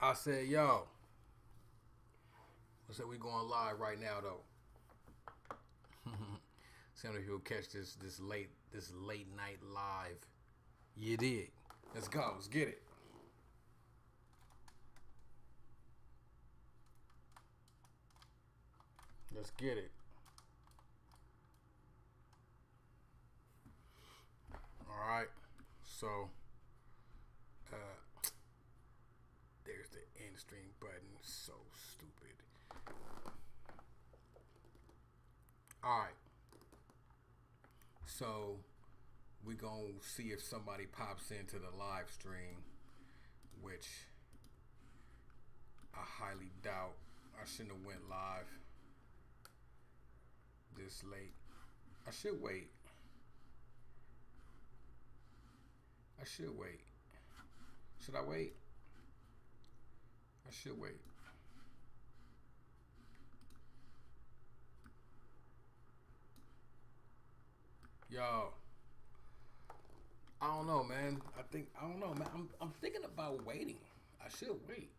I said, yo, I said we going live right now though. See how many people catch this late night live. You did. Let's go. Let's get it. Let's get it. All right. So, uh, there's the end stream button. So stupid. All right. So we gonna see if somebody pops into the live stream, which I highly doubt. I shouldn't have went live this late. I should wait. I should wait. Should I wait? I should wait. Yo, I don't know, man. I don't know, man. I'm thinking about waiting. I should wait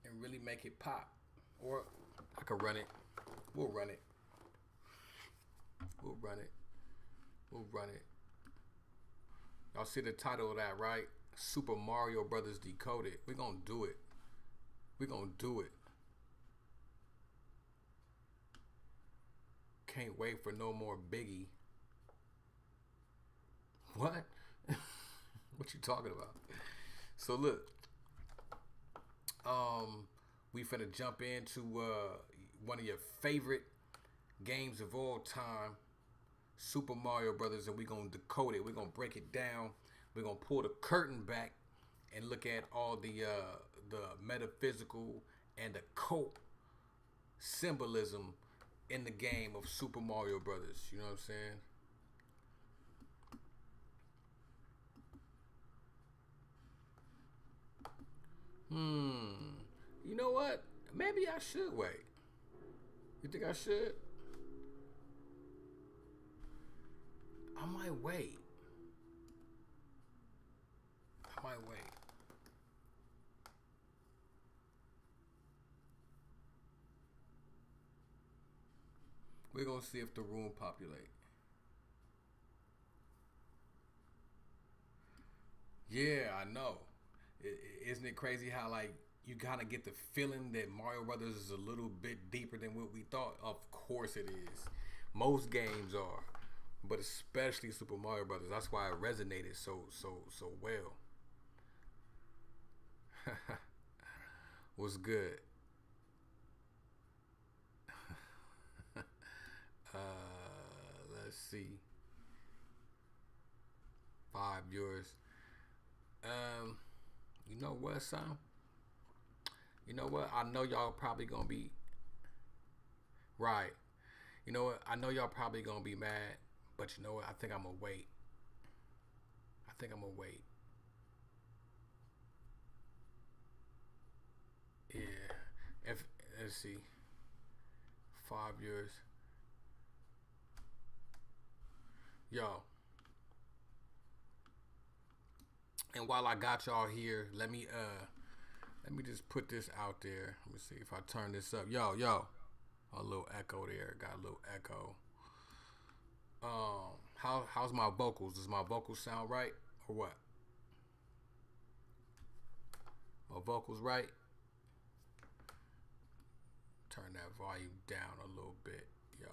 and really make it pop, or I could run it. We'll run it. We'll run it. We'll run it. Y'all see the title of that, right? Super Mario Brothers Decoded. We're gonna do it. We're gonna do it. Can't wait for no more Biggie. What? What you talking about? So look, we finna jump into one of your favorite games of all time, Super Mario Brothers, and we're gonna decode it. We're gonna break it down. We're gonna pull the curtain back and look at all the metaphysical and the cult symbolism in the game of Super Mario Brothers. You know what I'm saying? You know what? Maybe I should wait. You think I should? I might wait. I might wait. We're gonna see if the room populate. Yeah, I know. Isn't it crazy how like you kind of get the feeling that Mario Brothers is a little bit deeper than what we thought? Of course it is. Most games are, but especially Super Mario Brothers. That's why it resonated so well. What's good? Let's see. 5 viewers. Um, you know what, son? You know what? I know y'all probably gonna be right. You know what? I know y'all probably gonna be mad, but you know what? I think I'm gonna wait. I think I'm gonna wait. Yeah. If let's see, 5 viewers. Yo. And while I got y'all here, let me just put this out there. Let me see if I turn this up. Yo. A little echo there. Got a little echo. How's my vocals? Does my vocals sound right or what? My vocals right? Turn that volume down a little bit, yo.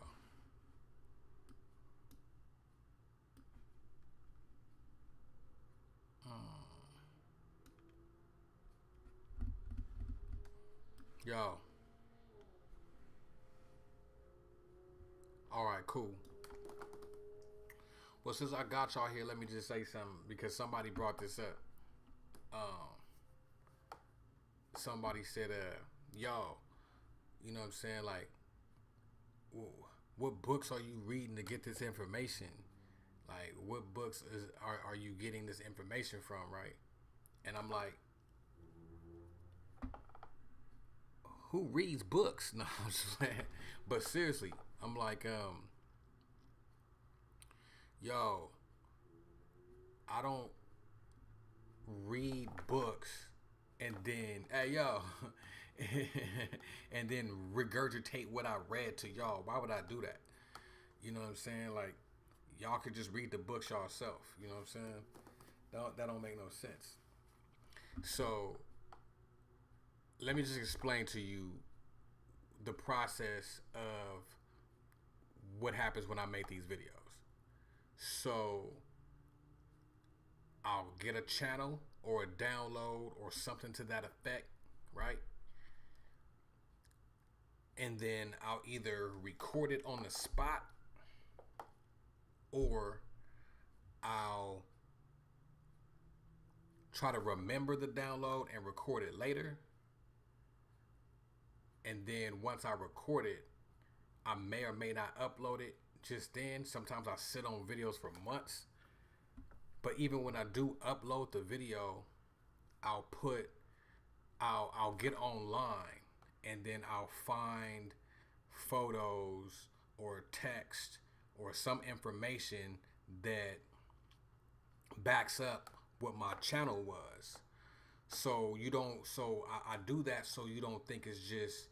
Yo. All right, cool. Well, since I got y'all here, let me just say something because somebody brought this up. Um, Somebody said, yo, you know what I'm saying? Like, what books are you reading to get this information? Like, what books are you getting this information from, right? And I'm like, who reads books? No, I'm just saying. But seriously, I'm like, yo, I don't read books and then, hey, yo, and then regurgitate what I read to y'all. Why would I do that? You know what I'm saying? Like, y'all could just read the books yourself. You know what I'm saying? That don't make no sense. So, let me just explain to you the process of what happens when I make these videos. So, I'll get a channel or a download or something to that effect, right? And then I'll either record it on the spot or I'll try to remember the download and record it later. And then once I record it, I may or may not upload it just then. Sometimes I sit on videos for months. But even when I do upload the video, I'll get online and then I'll find photos or text or some information that backs up what my channel was. So I do that so you don't think it's just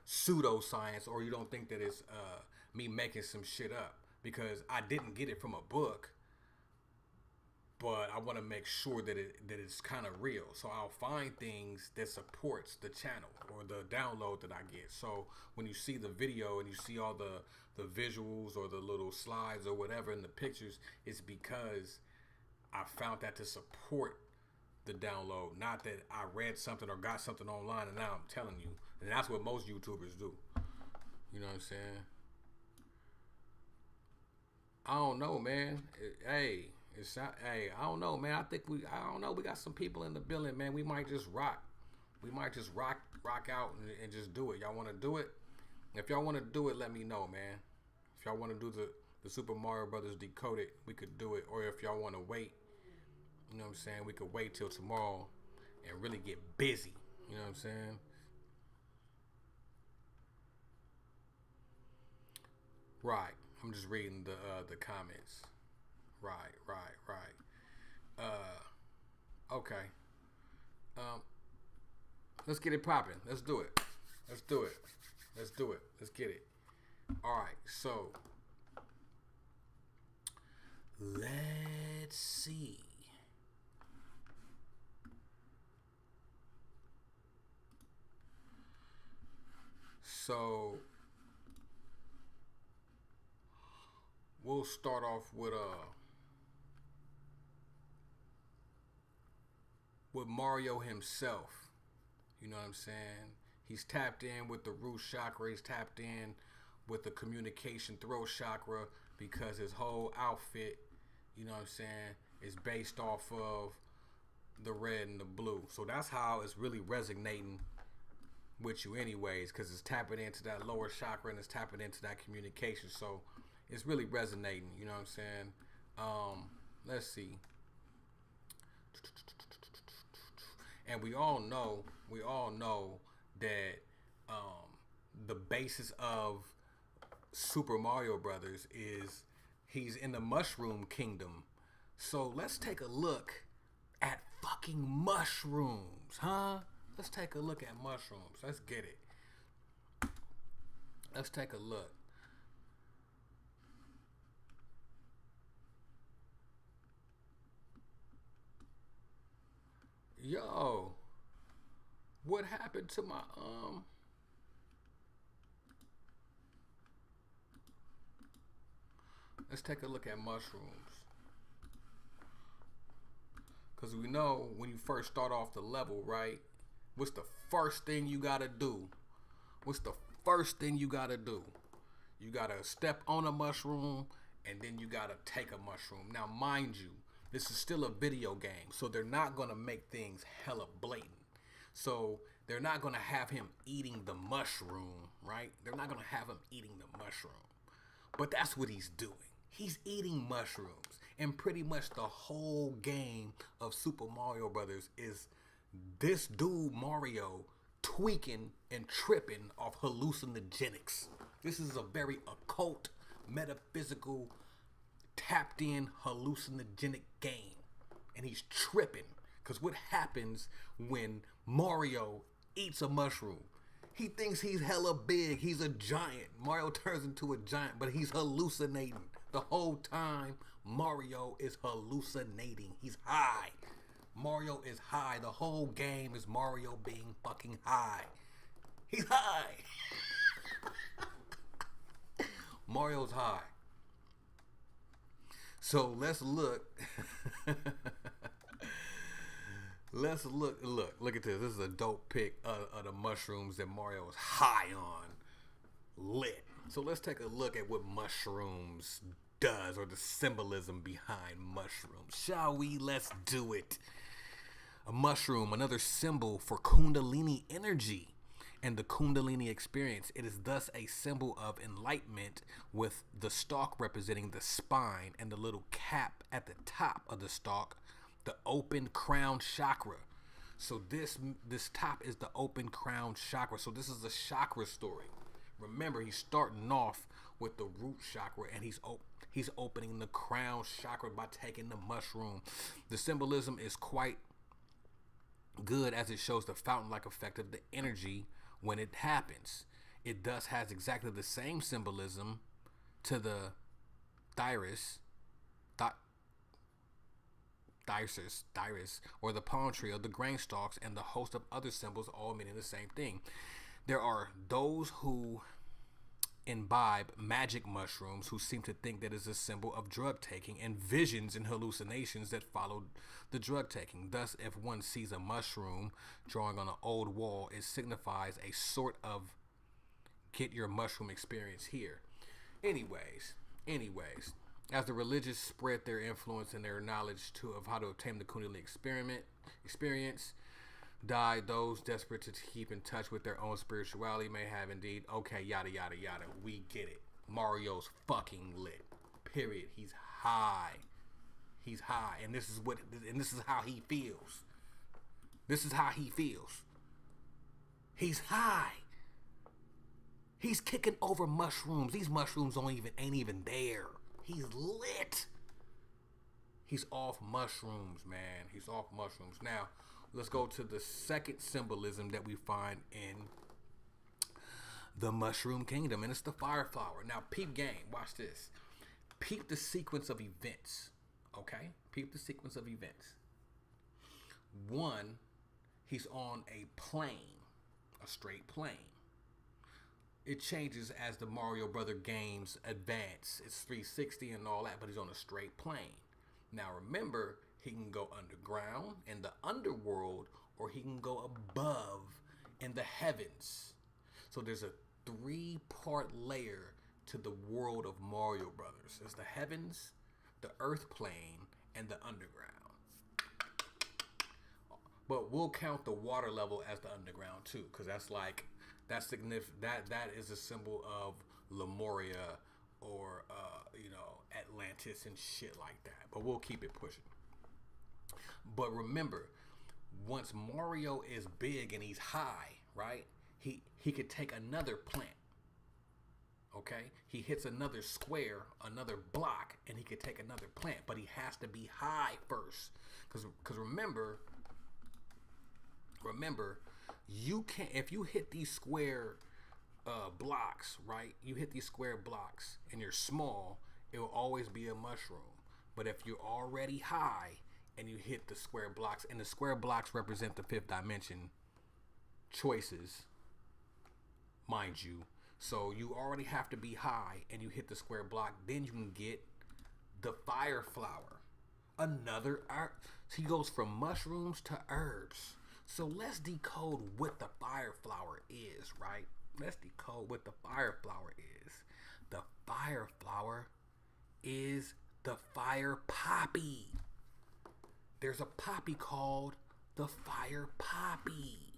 pseudoscience, or you don't think that it's me making some shit up, because I didn't get it from a book, but I want to make sure that it's kind of real. So I'll find things that supports the channel or the download that I get. So when you see the video and you see all the visuals or the little slides or whatever in the pictures, it's because I found that to support the download, not that I read something or got something online and now I'm telling you. And that's what most YouTubers do. You know what I'm saying? I don't know, man. Hey, I don't know, man. I don't know. We got some people in the building, man. We might just rock. We might just rock out and just do it. Y'all want to do it? If y'all want to do it, let me know, man. If y'all want to do the Super Mario Brothers Decoded, we could do it. Or if y'all want to wait, you know what I'm saying, we could wait till tomorrow and really get busy. You know what I'm saying? Right. I'm just reading the comments. Right. Okay. Let's get it popping. Let's do it. Let's get it. All right. So let's see. So we'll start off with Mario himself. You know what I'm saying? He's tapped in with the root chakra. He's tapped in with the communication throat chakra, because his whole outfit, you know what I'm saying, is based off of the red and the blue. So that's how it's really resonating with you anyways, because it's tapping into that lower chakra and it's tapping into that communication. So it's really resonating, you know what I'm saying? Let's see. And we all know that the basis of Super Mario Brothers is he's in the Mushroom Kingdom. So let's take a look at fucking mushrooms, huh? Let's take a look at mushrooms. Let's get it. Let's take a look. Yo, what happened to my Let's take a look at mushrooms. Because we know when you first start off the level, right? What's the first thing you gotta do? You gotta step on a mushroom, and then you gotta take a mushroom. Now, mind you, this is still a video game, so they're not gonna make things hella blatant. So they're not gonna have him eating the mushroom, right? They're not gonna have him eating the mushroom. But that's what he's doing. He's eating mushrooms. And pretty much the whole game of Super Mario Brothers is this dude Mario tweaking and tripping off hallucinogenics. This is a very occult, metaphysical, tapped in hallucinogenic game. And he's tripping Because what happens when Mario eats a mushroom? He thinks he's hella big. He's a giant. Mario turns into a giant, but he's hallucinating. The whole time, Mario is hallucinating. He's high. Mario is high. The whole game is Mario being fucking high. He's high. Mario's high. So let's look. Look at this. This is a dope pic of the mushrooms that Mario is high on. Lit. So let's take a look at what mushrooms does, or the symbolism behind mushrooms. Shall we? Let's do it. A mushroom, another symbol for Kundalini energy and the Kundalini experience. It is thus a symbol of enlightenment, with the stalk representing the spine and the little cap at the top of the stalk, the open crown chakra. So this top is the open crown chakra. So this is a chakra story. Remember, he's starting off with the root chakra, and he's opening the crown chakra by taking the mushroom. The symbolism is quite good, as it shows the fountain-like effect of the energy when it happens. It thus has exactly the same symbolism to the thyrus, or the palm tree, or the grain stalks, and the host of other symbols, all meaning the same thing. There are those who imbibe magic mushrooms who seem to think that is a symbol of drug taking and visions and hallucinations that follow the drug taking. Thus, if one sees a mushroom drawing on an old wall, it signifies a sort of get your mushroom experience here. Anyways, as the religious spread their influence and their knowledge of how to obtain the Kundalini experience, died, those desperate to keep in touch with their own spirituality may have indeed. Okay, yada yada yada. We get it. Mario's fucking lit. Period. He's high. He's high, and this is how he feels. This is how he feels. He's high. He's kicking over mushrooms. These mushrooms ain't even there. He's lit. He's off mushrooms, man. He's off mushrooms. Now, let's go to the second symbolism that we find in the Mushroom Kingdom, and it's the fire flower. Now, peep game. Watch this. Peep the sequence of events. Okay? Peep the sequence of events. One, he's on a plane, a straight plane. It changes as the Mario Brother games advance. It's 360 and all that, but he's on a straight plane. Now remember, he can go underground in the underworld, or he can go above in the heavens. So there's a 3-part layer to the world of Mario Brothers. There's the heavens, the earth plane, and the underground. But we'll count the water level as the underground too, because that's significant. That is a symbol of Lemuria, or Atlantis and shit like that. But we'll keep it pushing. But remember, once Mario is big and he's high, right? He could take another plant. Okay? He hits another square, another block, and he could take another plant, but he has to be high first. Cuz remember, you can't, if you hit these square blocks, right? You hit these square blocks and you're small, it will always be a mushroom. But if you're already high and you hit the square blocks, and the square blocks represent the 5th dimension choices, mind you. So you already have to be high and you hit the square block, then you can get the fire flower. Another herb. So he goes from mushrooms to herbs. So let's decode what the fire flower is, right? Let's decode what the fire flower is. The fire flower is the fire poppy. There's a poppy called the fire poppy,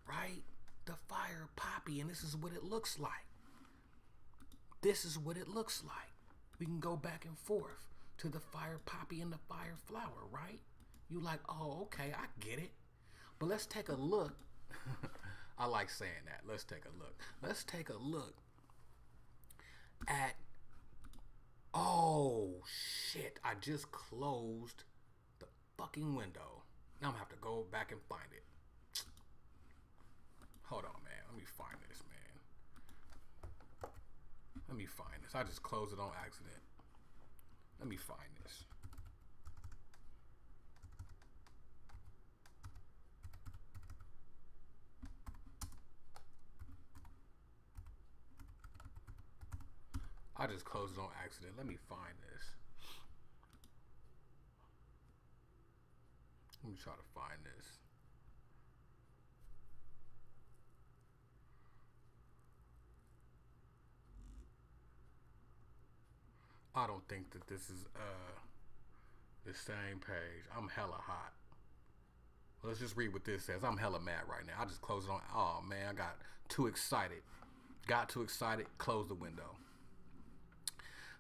right? The fire poppy, and this is what it looks like. This is what it looks like. We can go back and forth to the fire poppy and the fire flower, right? You like, oh, okay, I get it. But let's take a look. I like saying that. Let's take a look. Let's take a look at, oh shit, I just closed the fucking window. Now I'm gonna have to go back and find it. Hold on, man. Let me find this, man. Let me find this. I just closed it on accident. Let me find this. I just closed it on accident. Let me find this. Let me try to find this. I don't think that this is the same page. I'm hella hot. Let's just read what this says. I'm hella mad right now. I just closed it on. Oh man, I got too excited. Got too excited. Closed the window.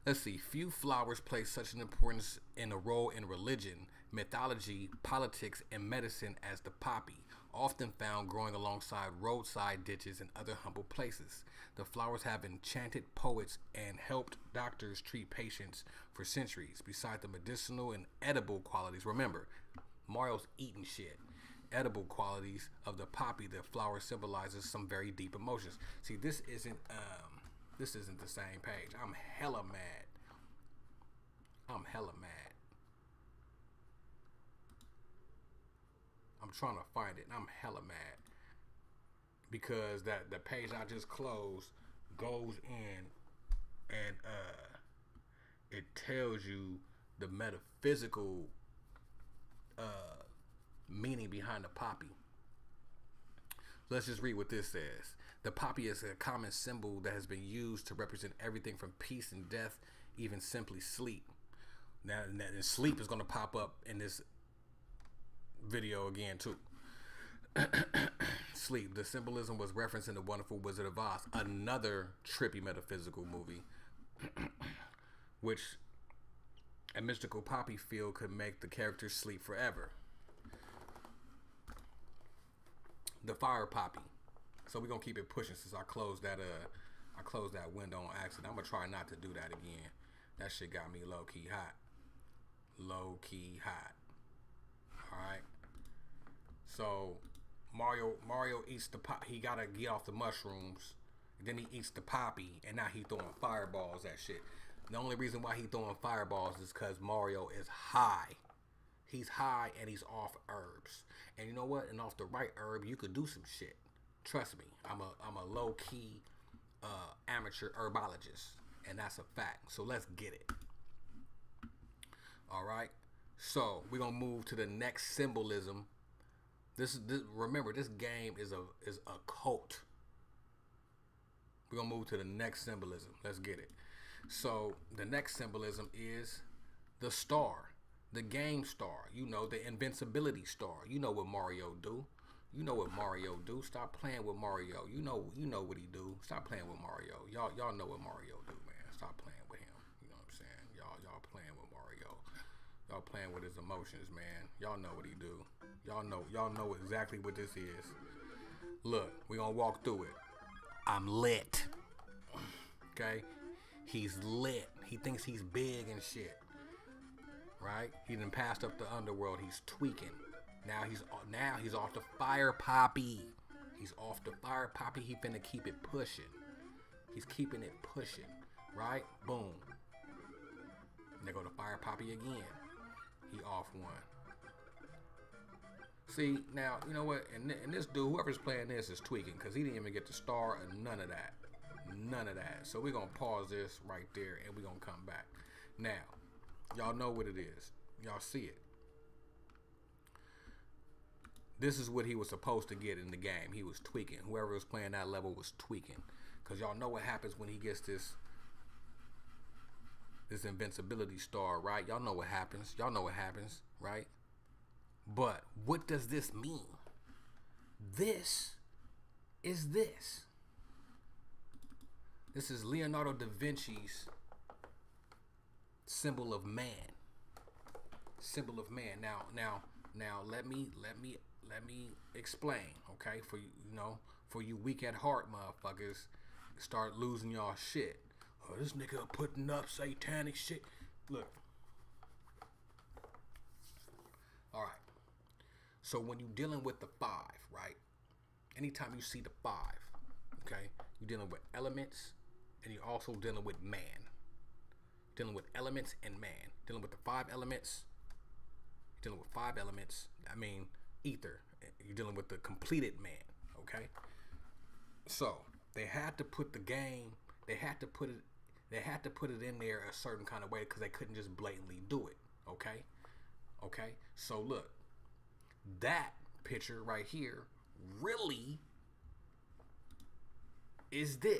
Let's see. Few flowers play such an importance in a role in religion, mythology, politics, and medicine as the poppy, often found growing alongside roadside ditches and other humble places. The flowers have enchanted poets and helped doctors treat patients for centuries. Besides the medicinal and edible qualities, remember, Mario's eating shit. Edible qualities of the poppy, the flower symbolizes some very deep emotions. See, this isn't the same page. I'm hella mad. I'm hella mad. I'm trying to find it and I'm hella mad. Because that the page I just closed goes in and it tells you the metaphysical meaning behind the poppy. Let's just read what this says. The poppy is a common symbol that has been used to represent everything from peace and death, even simply sleep. Now, sleep is going to pop up in this video again too. Sleep. The symbolism was referenced in The Wonderful Wizard of Oz, another trippy metaphysical movie, which a mystical poppy field could make the characters sleep forever. The fire poppy. So we're gonna keep it pushing since I closed that window on accident. I'm gonna try not to do that again. That shit got me low key hot. Low key hot. Alright. So Mario eats the pop. He gotta get off the mushrooms. Then he eats the poppy, and now he throwing fireballs at shit. The only reason why he throwing fireballs is because Mario is high. He's high and he's off herbs. And you know what? And off the right herb, you could do some shit. Trust me, I'm a low key amateur herbologist, and that's a fact. So let's get it. All right. So we're gonna move to the next symbolism. Remember, this game is a cult. We're gonna move to the next symbolism. Let's get it. So the next symbolism is the star, the game star. You know, the invincibility star. You know what Mario do. You know what Mario do. Stop playing with Mario. You know what he do. Stop playing with Mario. Y'all know what Mario do, man. Stop playing with him. You know what I'm saying? Y'all playing with Mario. Y'all playing with his emotions, man. Y'all know what he do. Y'all know exactly what this is. Look, we gonna walk through it. I'm lit. Okay? He's lit. He thinks he's big and shit. Right? He done passed up the underworld. He's tweaking. Now he's off the fire poppy. He's off the fire poppy. He finna keep it pushing. He's keeping it pushing. Right? Boom. And they go to fire poppy again. He off one. See, now, you know what? And this dude, whoever's playing this is tweaking because he didn't even get the star and none of that. None of that. So we're going to pause this right there and we're going to come back. Now, y'all know what it is. Y'all see it. This is what he was supposed to get in the game. He was tweaking. Whoever was playing that level was tweaking. Because y'all know what happens when he gets this invincibility star, right? Y'all know what happens. Y'all know what happens, right? But what does this mean? This is this. This is Leonardo da Vinci's symbol of man. Symbol of man. Now let me explain, okay? For you weak at heart motherfuckers, start losing y'all shit. Oh, this nigga putting up satanic shit. Look. All right. So when you're dealing with the 5, right? Anytime you see the 5, okay, you're dealing with elements, and you're also dealing with man. Dealing with elements and man. Dealing with the 5 elements. Dealing with 5 elements. I mean, ether. You're dealing with the completed man. Okay. So they had to put the game. They had to put it in there a certain kind of way because they couldn't just blatantly do it. Okay. Okay. So look, that picture right here really is the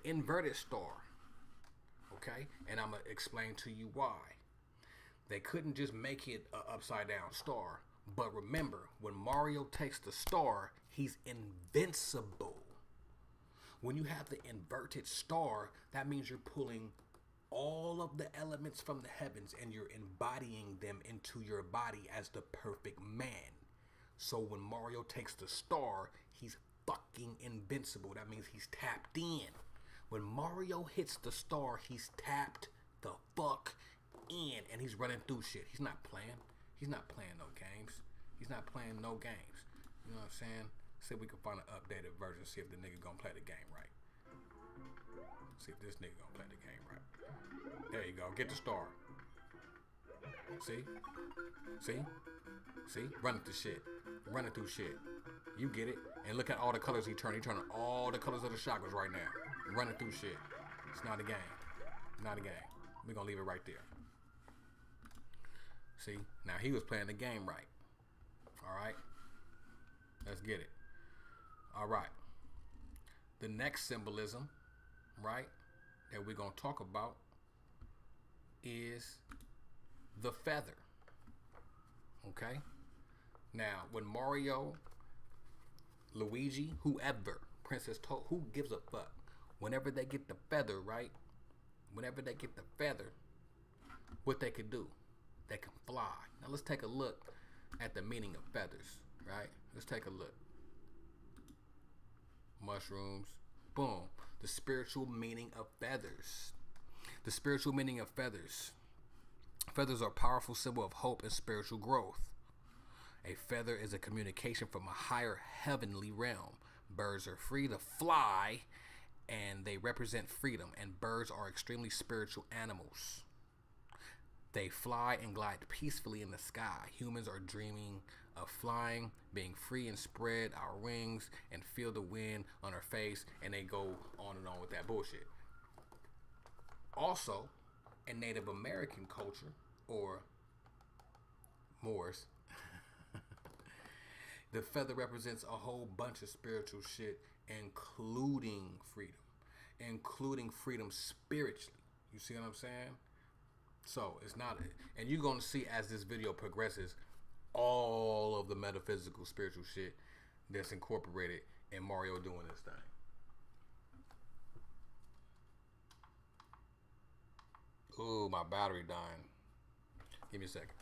inverted star. Okay, and I'm gonna explain to you why. They couldn't just make it an upside down star. But remember, when Mario takes the star, he's invincible. When you have the inverted star, that means you're pulling all of the elements from the heavens and you're embodying them into your body as the perfect man. So when Mario takes the star, he's fucking invincible. That means he's tapped in. When Mario hits the star, he's tapped the fuck in and he's running through shit. He's not playing. He's not playing no games. He's not playing no games. You know what I'm saying? See if we can find an updated version. See if the nigga gonna play the game right. See if this nigga gonna play the game right. There you go. Get the star. See? See? See? Running through shit. Running through shit. You get it. And look at all the colors he turned. He turned all the colors of the chakras right now. Running through shit. It's not a game. Not a game. We're gonna leave it right there. See? Now he was playing the game right. Alright? Let's get it. Alright. The next symbolism, right, that we're gonna talk about is the feather. Okay? Now, when Mario, Luigi, whoever, Princess Toad, who gives a fuck? Whenever they get the feather, right? Whenever they get the feather, what they could do? They can fly. Now let's take a look at the meaning of feathers, right? Let's take a look. Mushrooms. Boom. The spiritual meaning of feathers. The spiritual meaning of feathers. Feathers are a powerful symbol of hope and spiritual growth. A feather is a communication from a higher heavenly realm. Birds are free to fly, and they represent freedom, and birds are extremely spiritual animals. They fly and glide peacefully in the sky. Humans are dreaming of flying, being free and spread our wings and feel the wind on our face, and they go on and on with that bullshit. Also, in Native American culture, or Moors, the feather represents a whole bunch of spiritual shit, including freedom. Including freedom spiritually. You see what I'm saying? So, it's not... And you're going to see as this video progresses, all of the metaphysical, spiritual shit that's incorporated in Mario doing this thing. Ooh, my battery dying. Give me a second.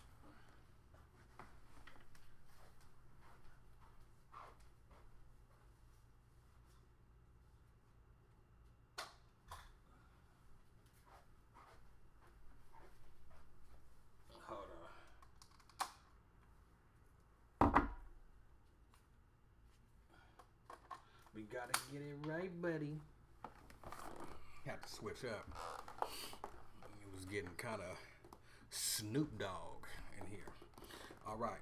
Hold on. We gotta get it right, buddy. Have to switch up. It was getting kind of Snoop Dogg in here. All right.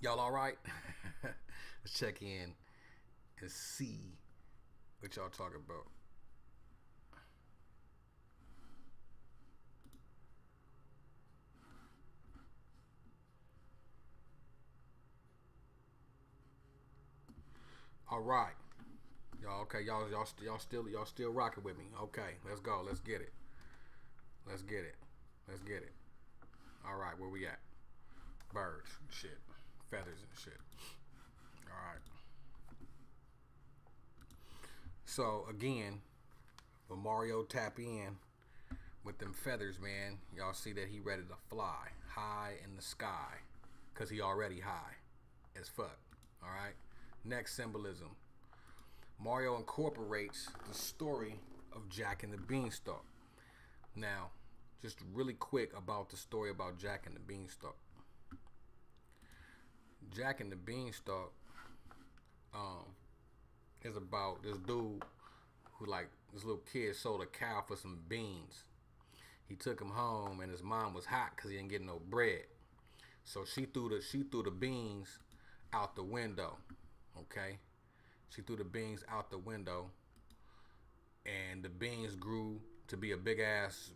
Y'all all right? Let's check in and see what y'all talking about. All right. Y'all okay? Y'all still rocking with me. Okay, let's go. Let's get it. Let's get it. Let's get it. All right, where we at? Birds and shit. Feathers and shit. All right. So, again, when Mario tap in with them feathers, man, y'all see that he ready to fly high in the sky because he already high as fuck. All right. Next symbolism. Mario incorporates the story of Jack and the Beanstalk. Now, just really quick about the story about Jack and the Beanstalk. Jack and the Beanstalk um, is about this dude who, like, this little kid sold a cow for some beans. He took him home, and his mom was hot because he didn't get no bread. So she threw the beans out the window. Okay, she threw the beans out the window, and the beans grew to be a big ass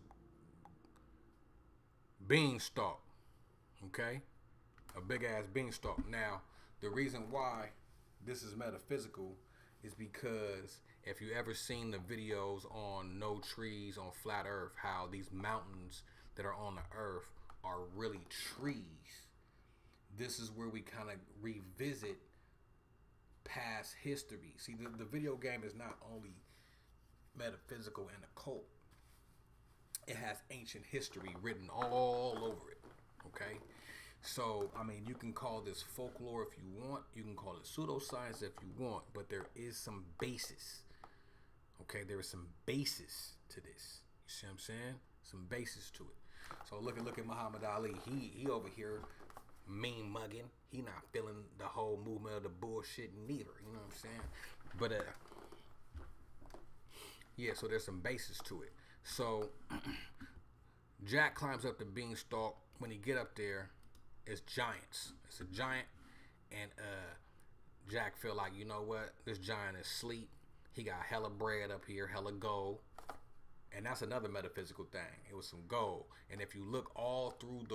beanstalk. Okay, a big ass beanstalk. Now, the reason why this is metaphysical is because if you ever seen the videos on No Trees on Flat Earth, how these mountains that are on the earth are really trees. This is where we kind of revisit past history. See, the video game is not only metaphysical and occult, it has ancient history written all over it. Okay? So, I mean, you can call this folklore if you want. You can call it pseudoscience if you want. But there is some basis. Okay? There is some basis to this. You see what I'm saying? Some basis to it. So, look at Muhammad Ali. He over here mean mugging. He not feeling the whole movement of the bullshit neither. You know what I'm saying? But, yeah, so there's some basis to it. So, Jack climbs up the beanstalk. When he get up there, it's giants. It's a giant, and Jack feel like, you know what? This giant is asleep. He got hella bread up here, hella gold, and that's another metaphysical thing. It was some gold, and if you look all through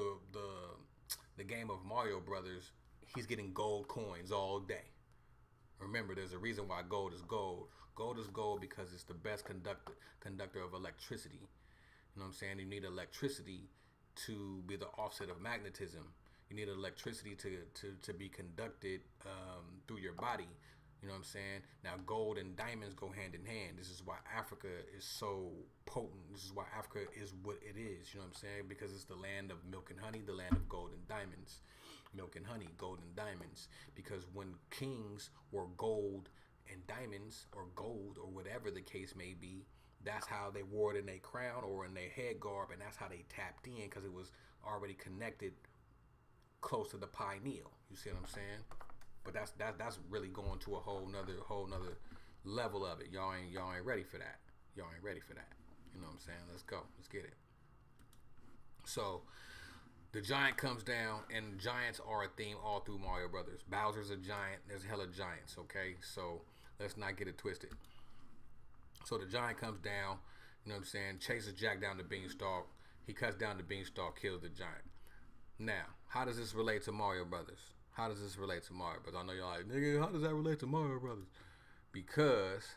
the game of Mario Brothers, he's getting gold coins all day. Remember, there's a reason why gold is gold. Gold is gold because it's the best conductor of electricity. You know what I'm saying? You need electricity to be the offset of magnetism. You need electricity to be conducted through your body. You know what I'm saying? Now, gold and diamonds go hand in hand. This is why Africa is so potent. This is why Africa is what it is. You know what I'm saying? Because it's the land of milk and honey, the land of gold and diamonds. Milk and honey, gold and diamonds. Because when kings were gold and diamonds, or gold, or whatever the case may be, that's how they wore it in their crown or in their head garb, and that's how they tapped in, because it was already connected close to the pineal. You see what I'm saying? But that's really going to a whole nother level of it. Y'all ain't ready for that. Y'all ain't ready for that. You know what I'm saying? Let's go. Let's get it. So the giant comes down, and giants are a theme all through Mario Brothers. Bowser's a giant. There's hella giants. Okay, so let's not get it twisted. So the giant comes down. You know what I'm saying? Chases Jack down the beanstalk. He cuts down the beanstalk, kills the giant. Now, how does this relate to Mario Brothers? How does this relate to Mario Brothers? I know y'all like, nigga, how does that relate to Mario Brothers? Because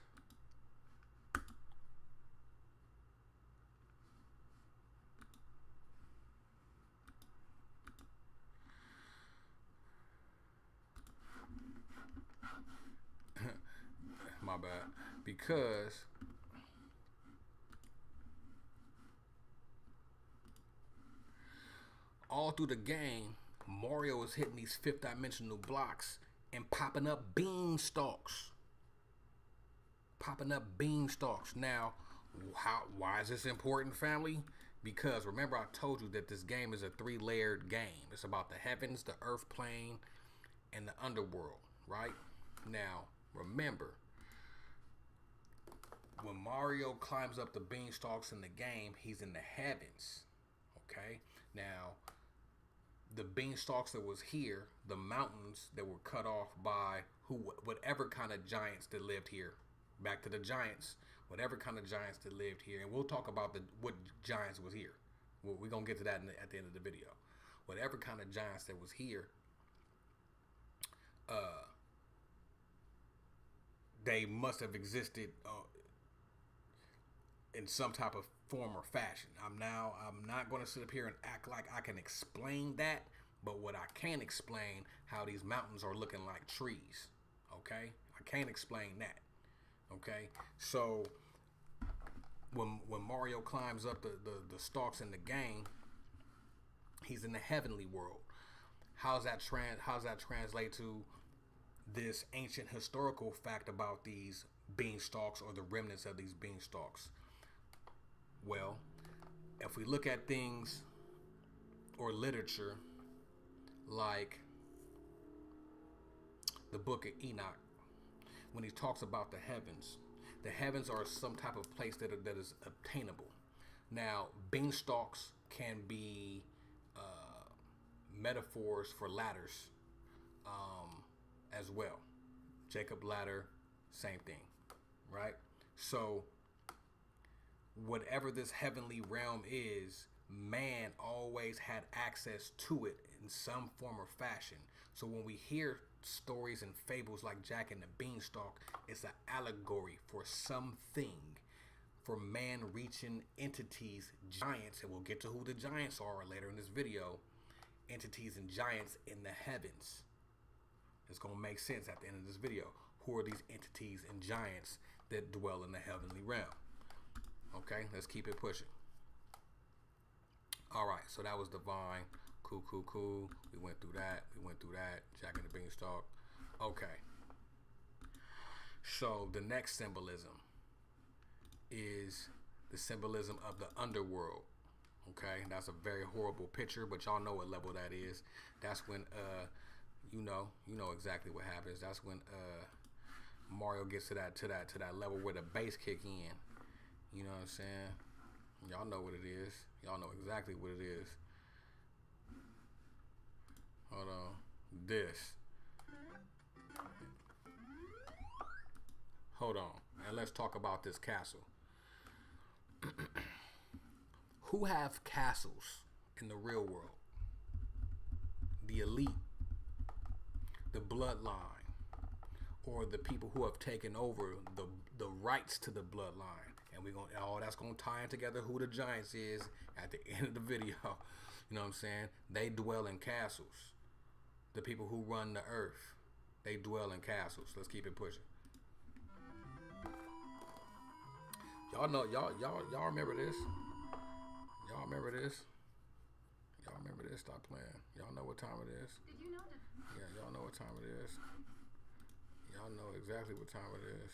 my bad. Because all through the game, Mario is hitting these fifth dimensional blocks and popping up beanstalks. Popping up beanstalks. Now, why is this important, family? Because remember, I told you that this game is a 3-layered game. It's about the heavens, the earth plane, and the underworld, right? Now, remember, when Mario climbs up the beanstalks in the game, he's in the heavens. Okay? Now, the beanstalks that was here, the mountains that were cut off by whatever kind of giants that lived here. Back to the giants, whatever kind of giants that lived here, and we'll talk about what giants was here. We're gonna get to that at the end of the video. Whatever kind of giants that was here, they must have existed in some type of form or fashion. I'm not going to sit up here and act like I can explain that, but what I can explain, how these mountains are looking like trees. Okay, I can't explain that. Okay, so when Mario climbs up the stalks in the game, he's in the heavenly world. How's that translate to this ancient historical fact about these beanstalks, or the remnants of these beanstalks? Well, if we look at things or literature like the book of Enoch, when he talks about the heavens are some type of place that is obtainable. Now, beanstalks can be metaphors for ladders as well. Jacob ladder, same thing, right? So, whatever this heavenly realm is, man always had access to it in some form or fashion. So when we hear stories and fables like Jack and the Beanstalk, it's an allegory for something, for man reaching entities, giants, and we'll get to who the giants are later in this video, entities and giants in the heavens. It's going to make sense at the end of this video. Who are these entities and giants that dwell in the heavenly realm? Okay, let's keep it pushing. All right, so that was divine. Cool. We went through that. Jack and the Beanstalk. Okay. So the next symbolism is the symbolism of the underworld. Okay, that's a very horrible picture, but y'all know what level that is. That's when you know exactly what happens. That's when Mario gets to that level where the bass kick in. You know what I'm saying? Y'all know what it is. Y'all know exactly what it is. Hold on. This. Hold on. And let's talk about this castle. Who have castles in the real world? The elite, the bloodline, or the people who have taken over the rights to the bloodline. And we're gonna that's gonna tie in together who the giants is at the end of the video. You know what I'm saying? They dwell in castles. The people who run the earth, they dwell in castles. Let's keep it pushing. Y'all know, y'all remember this? Y'all remember this? Y'all remember this? Stop playing. Y'all know what time it is? Did you know that? Yeah, y'all know what time it is. Y'all know exactly what time it is.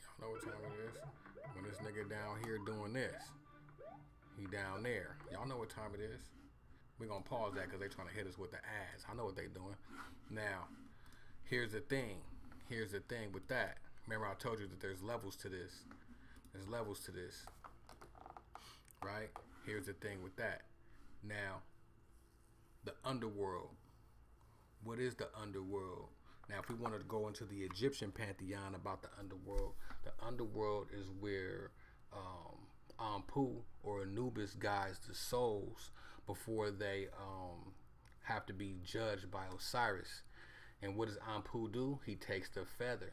Y'all know what time it is? When this nigga down here doing this. He down there. Y'all know what time it is. We're going to pause that because they're trying to hit us with the ads. I know what they doing. Now, here's the thing. Here's the thing with that. Remember I told you that there's levels to this. There's levels to this. Right? Here's the thing with that. Now, the underworld. What is the underworld? Now, if we wanted to go into the Egyptian pantheon about the underworld is where Anpu or Anubis guides the souls before they have to be judged by Osiris. And what does Anpu do? He takes the feather,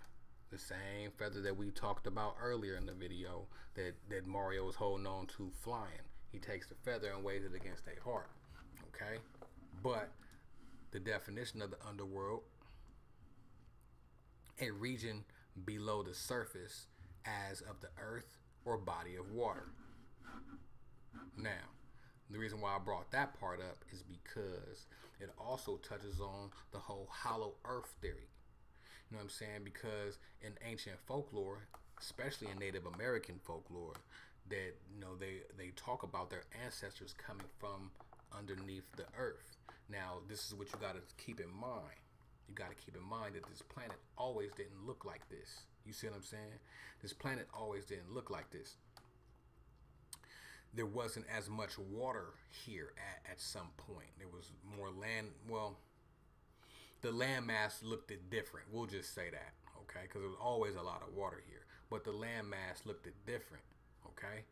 the same feather that we talked about earlier in the video that Mario was holding on to flying. He takes the feather and weighs it against their heart. Okay? But the definition of the underworld, a region below the surface as of the earth or body of water. Now, the reason why I brought that part up is because it also touches on the whole hollow earth theory. You know what I'm saying? Because in ancient folklore, especially in Native American folklore, that they talk about their ancestors coming from underneath the earth. Now, this is what you got to keep in mind. You got to keep in mind that this planet always didn't look like this. You see what I'm saying? This planet always didn't look like this. There wasn't as much water here at some point. There was more land. Well, the land mass looked different. We'll just say that, okay? Because there was always a lot of water here. But the land mass looked different, okay?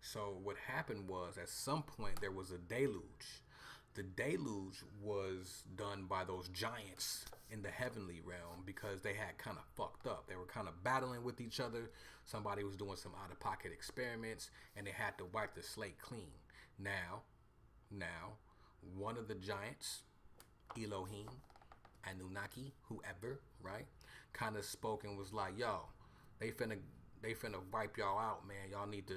So what happened was at some point there was a deluge. The deluge was done by those giants in the heavenly realm because they had kind of fucked up. They were kind of battling with each other. Somebody was doing some out-of-pocket experiments, and they had to wipe the slate clean. Now, one of the giants, Elohim, Anunnaki, whoever, right, kind of spoke and was like, yo, they finna wipe y'all out, man. Y'all need to,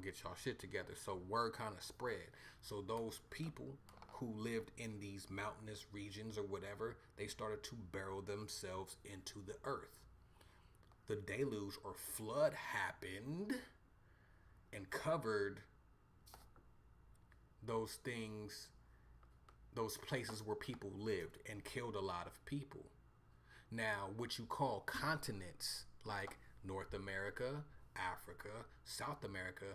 get y'all shit together. So word kind of spread. So those people who lived in these mountainous regions or whatever, they started to burrow themselves into the earth. The deluge or flood happened and covered those things those places where people lived and killed a lot of people. Now, what you call continents like North America, Africa, South America,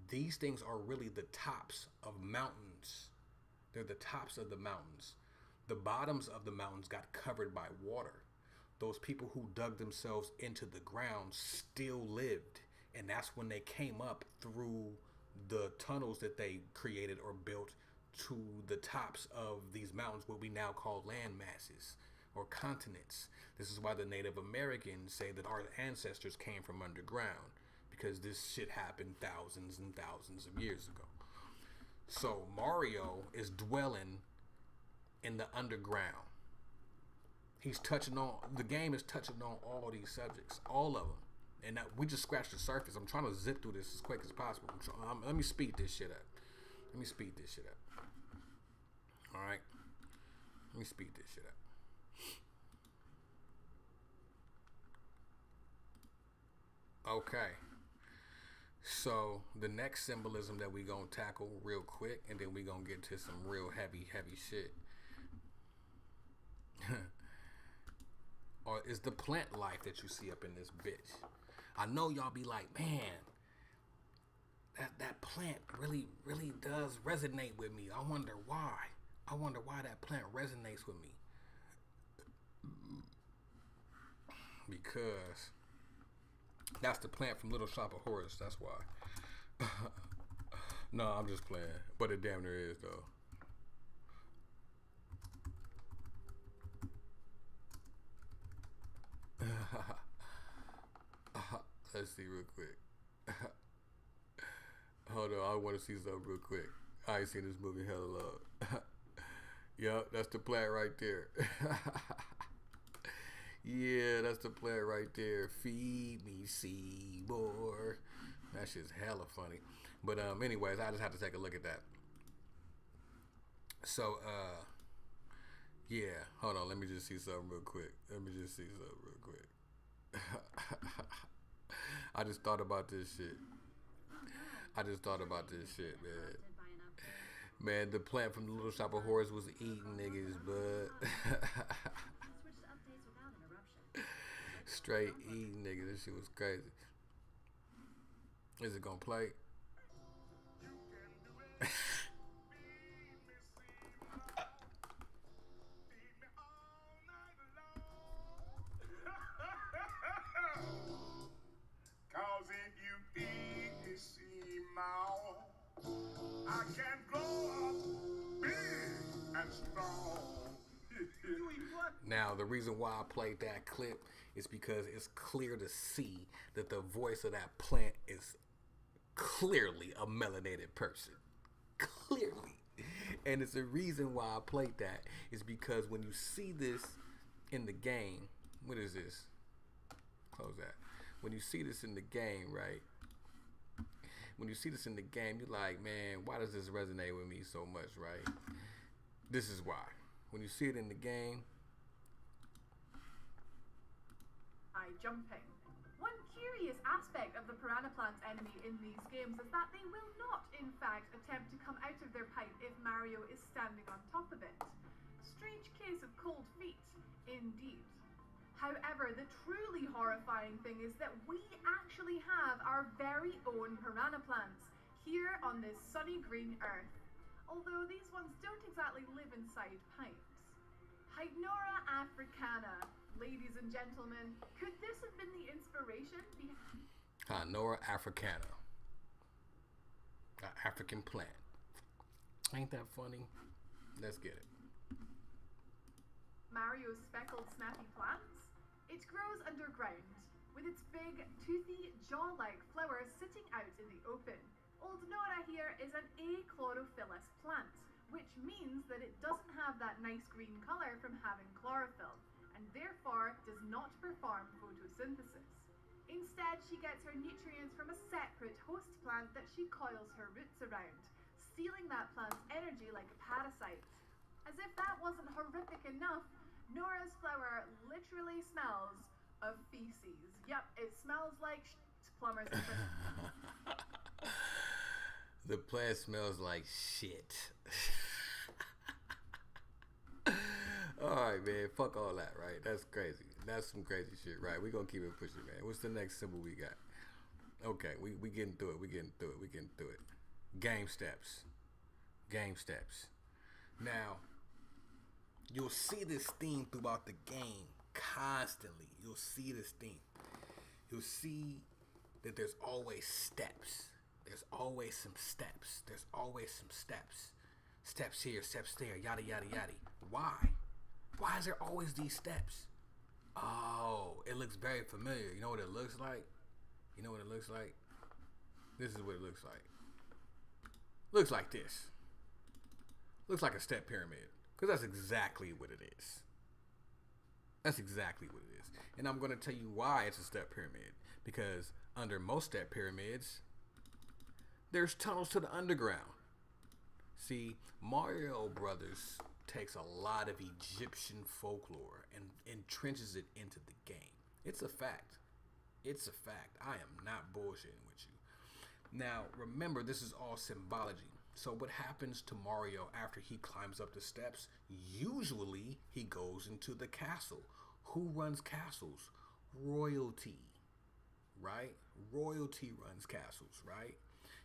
these things are really the tops of mountains. They're the tops of the mountains. The bottoms of the mountains got covered by water. Those people who dug themselves into the ground still lived. And that's when they came up through the tunnels that they created or built to the tops of these mountains, what we now call land masses or continents. This is why the Native Americans say that our ancestors came from underground, because this shit happened thousands and thousands of years ago. So Mario is dwelling in the underground. He's touching on, the game is touching on all these subjects, all of them. And we just scratched the surface. I'm trying to zip through this as quick as possible. Let me speed this shit up. All right. Let me speed this shit up. Okay. So the next symbolism that we gonna tackle real quick, and then we gonna get to some real heavy shit. Or is the plant life that you see up in this bitch. I know y'all be like, man, that plant really does resonate with me. I wonder why. That plant resonates with me. Because that's the plant from Little Shop of Horrors. That's why. No, I'm just playing. But it damn near is, though. Let's see real quick. Hold on, I want to see something real quick. I ain't seen this movie hella long. Yup, that's the plant right there. Yeah, that's the plant right there. Feed me, Seymour. That shit's hella funny. But anyways, I just have to take a look at that. So yeah, hold on, let me just see something real quick. I just thought about this shit. Man. Man, the plant from the Little Shop of Horrors was eating niggas, bud. Straight eating niggas. This shit was crazy. Is it gonna play? Cause if you feed me Seymour, I can grow up big and strong. Now, the reason why I played that clip is because it's clear to see that the voice of that plant is clearly a melanated person. Clearly. And it's the reason why I played that is because when you see this in the game, what is this? Close that. When you see this in the game, right? When you see this in the game, you're like, man, why does this resonate with me so much, right? This is why. When you see it in the game. Jumping. One curious aspect of the piranha plant's enemy in these games is that they will not, in fact, attempt to come out of their pipe if Mario is standing on top of it. Strange case of cold feet, indeed. However, the truly horrifying thing is that we actually have our very own piranha plants here on this sunny green earth, although these ones don't exactly live inside pipes. Hydnora africana, ladies and gentlemen, could this have been the inspiration behind Hydnora africana, an African plant. Ain't that funny? Let's get it. Mario's speckled snappy plants? It grows underground, with its big, toothy, jaw-like flowers sitting out in the open. Old Nora here is an achlorophyllous plant, which means that it doesn't have that nice green color from having chlorophyll, and therefore does not perform photosynthesis. Instead, she gets her nutrients from a separate host plant that she coils her roots around, stealing that plant's energy like a parasite. As if that wasn't horrific enough, Nora's flower literally smells of feces. Yep, it smells like plumbers and The plant smells like shit. All right, man. Fuck all that, right? That's crazy. That's some crazy shit, right? We gonna keep it pushing, man. What's the next symbol we got? Okay, we getting through it. We getting through it. We getting through it. Game steps. Game steps. Now, you'll see this theme throughout the game constantly. You'll see this theme. You'll see that there's always steps. There's always some steps. There's always some steps. Steps here, steps there, yada, yada, yada. Why? Why is there always these steps? Oh, it looks very familiar. You know what it looks like? You know what it looks like? This is what it looks like. Looks like this. Looks like a step pyramid. Because that's exactly what it is. That's exactly what it is. And I'm going to tell you why it's a step pyramid. Because under most step pyramids, there's tunnels to the underground. See, Mario Brothers takes a lot of Egyptian folklore and entrenches it into the game. It's a fact. It's a fact. I am not bullshitting with you. Now, remember, this is all symbology. So what happens to Mario after he climbs up the steps? Usually, he goes into the castle. Who runs castles? Royalty, right? Royalty runs castles, right?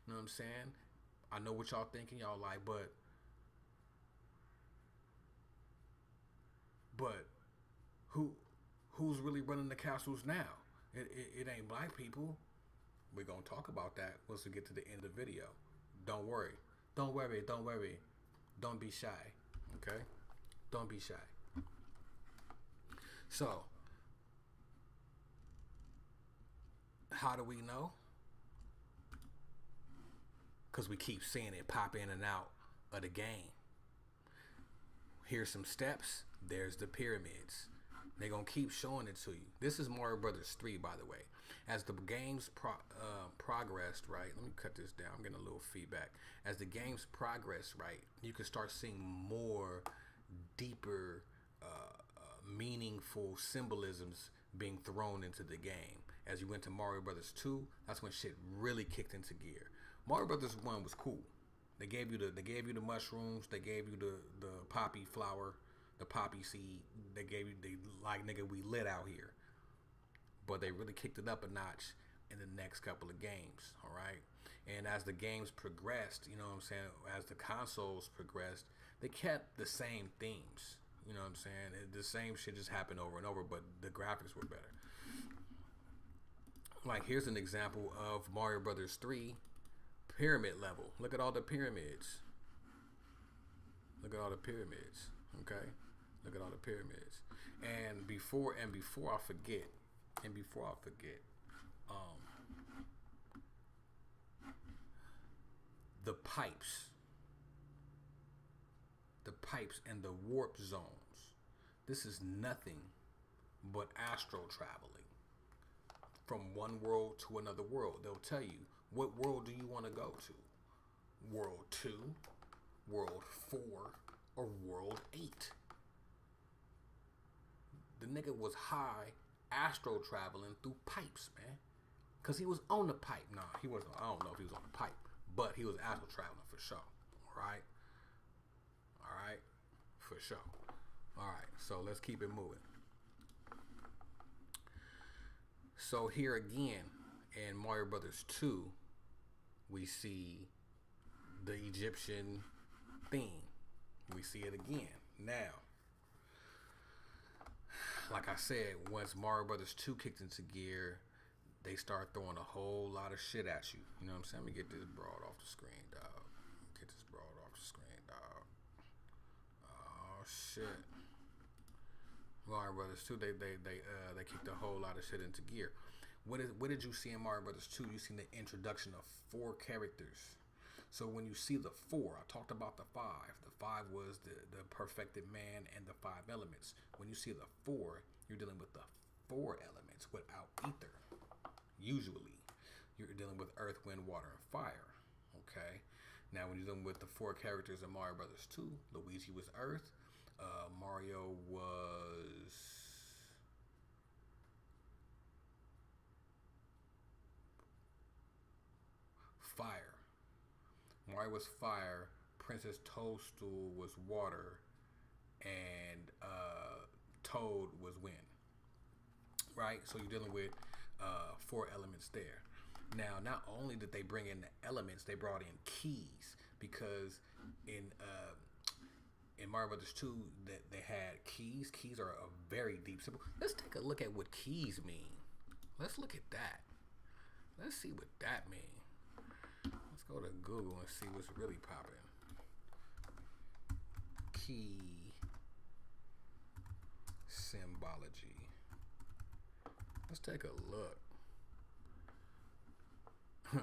You know what I'm saying? I know what y'all thinking. Y'all like, but who's really running the castles now? It ain't black people. We're gonna talk about that once we get to the end of the video. Don't worry. Don't worry. Don't worry. Don't be shy. Okay? Don't be shy. So, how do we know? Because we keep seeing it pop in and out of the game. Here's some steps. There's the pyramids. They're going to keep showing it to you. This is Mario Brothers 3, by the way. As the games progressed, right? Let me cut this down. I'm getting a little feedback. As the games progress, right, you can start seeing more deeper, meaningful symbolisms being thrown into the game. As you went to Mario Brothers 2, that's when shit really kicked into gear. Mario Brothers 1 was cool. They gave you the mushrooms. They gave you the poppy flower, the poppy seed. They like, nigga, we lit out here. But they really kicked it up a notch in the next couple of games, all right? And as the games progressed, you know what I'm saying, as the consoles progressed, they kept the same themes. You know what I'm saying? The same shit just happened over and over, but the graphics were better. Like, here's an example of Mario Brothers 3 pyramid level. Look at all the pyramids. Look at all the pyramids. Okay? Look at all the pyramids. And before I forget, the pipes and the warp zones. This is nothing but astral traveling from one world to another world. They'll tell you, what world do you want to go to? World 2, World 4, or World 8? The nigga was high astral traveling through pipes, man. Because he was on the pipe. Nah, he wasn't. I don't know if he was on the pipe. But he was astral traveling for sure. Alright? Alright? For sure. Alright, so let's keep it moving. So here again, in Mario Brothers 2, we see the Egyptian theme. We see it again. Now, like I said, once Mario Brothers 2 kicked into gear, they start throwing a whole lot of shit at you. You know what I'm saying? Let me get this broad off the screen, dog. Get this broad off the screen, dog. Oh shit. Mario Brothers 2, they kicked a whole lot of shit into gear. What did you see in Mario Brothers 2? You seen the introduction of 4 characters. So when you see the 4, I talked about the 5. The 5 was the perfected man and the 5 elements. When you see the 4, you're dealing with the 4 elements without ether. Usually, you're dealing with earth, wind, water, and fire. Okay? Now, when you're dealing with the 4 characters in Mario Brothers 2, Luigi was earth. Mario was fire. Mario was fire. Princess Toadstool was water. and Toad was wind. Right? So you're dealing with 4 elements there. Now, not only did they bring in the elements, they brought in keys, because in Mario Brothers 2 that they had keys. Keys are a very deep symbol. Let's take a look at what keys mean. Let's look at that. Let's see what that means. Let's go to Google and see what's really popping. Key symbology. Let's take a look.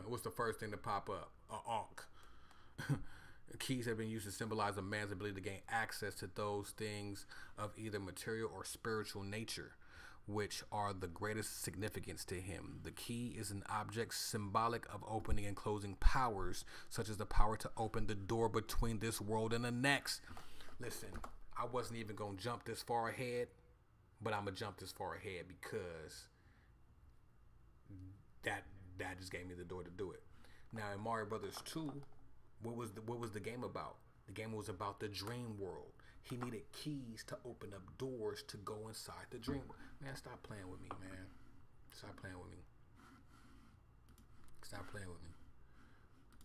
What's the first thing to pop up? Ankh. Keys have been used to symbolize a man's ability to gain access to those things of either material or spiritual nature, which are the greatest significance to him. The key is an object symbolic of opening and closing powers, such as the power to open the door between this world and the next. Listen, I wasn't even going to jump this far ahead, but I'm going to jump this far ahead because that just gave me the door to do it. Now in Mario Brothers 2, what was the game about? The game was about the dream world. He needed keys to open up doors to go inside the dream world. Man, stop playing with me, man. Stop playing with me. Stop playing with me.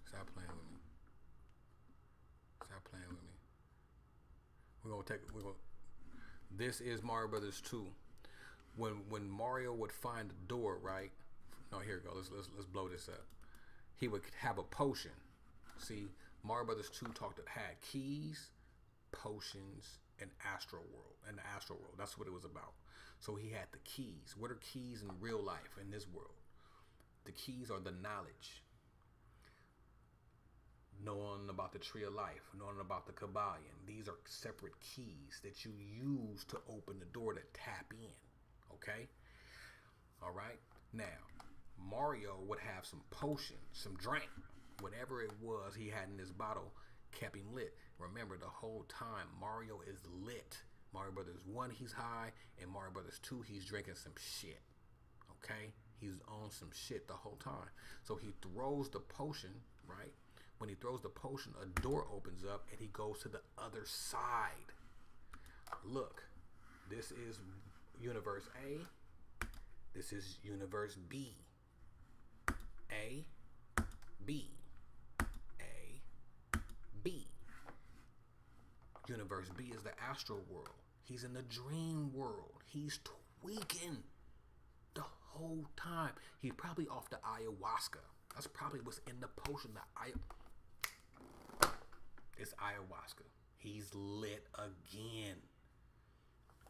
Stop playing with me. Stop playing with me. This is Mario Brothers 2. When Mario would find a door, right? No, here we go. Let's blow this up. He would have a potion. See, Mario Brothers 2 had keys, potions, and Astro World. And the Astro World, that's what it was about. So he had the keys. What are keys in real life in this world? The keys are the knowledge. Knowing about the Tree of Life, knowing about the Kabbalion. These are separate keys that you use to open the door to tap in. Okay? All right? Now, Mario would have some potion, some drink. Whatever it was he had in this bottle kept him lit. Remember, the whole time, Mario is lit. Mario Brothers 1, he's high. And Mario Brothers 2, he's drinking some shit. Okay? He's on some shit the whole time. So he throws the potion, right? When he throws the potion, a door opens up and he goes to the other side. Look, this is Universe A. This is Universe B. A, B. A, B. Universe B is the astral world. He's in the dream world. He's tweaking the whole time. He's probably off the ayahuasca. That's probably what's in the potion. It's ayahuasca. He's lit again.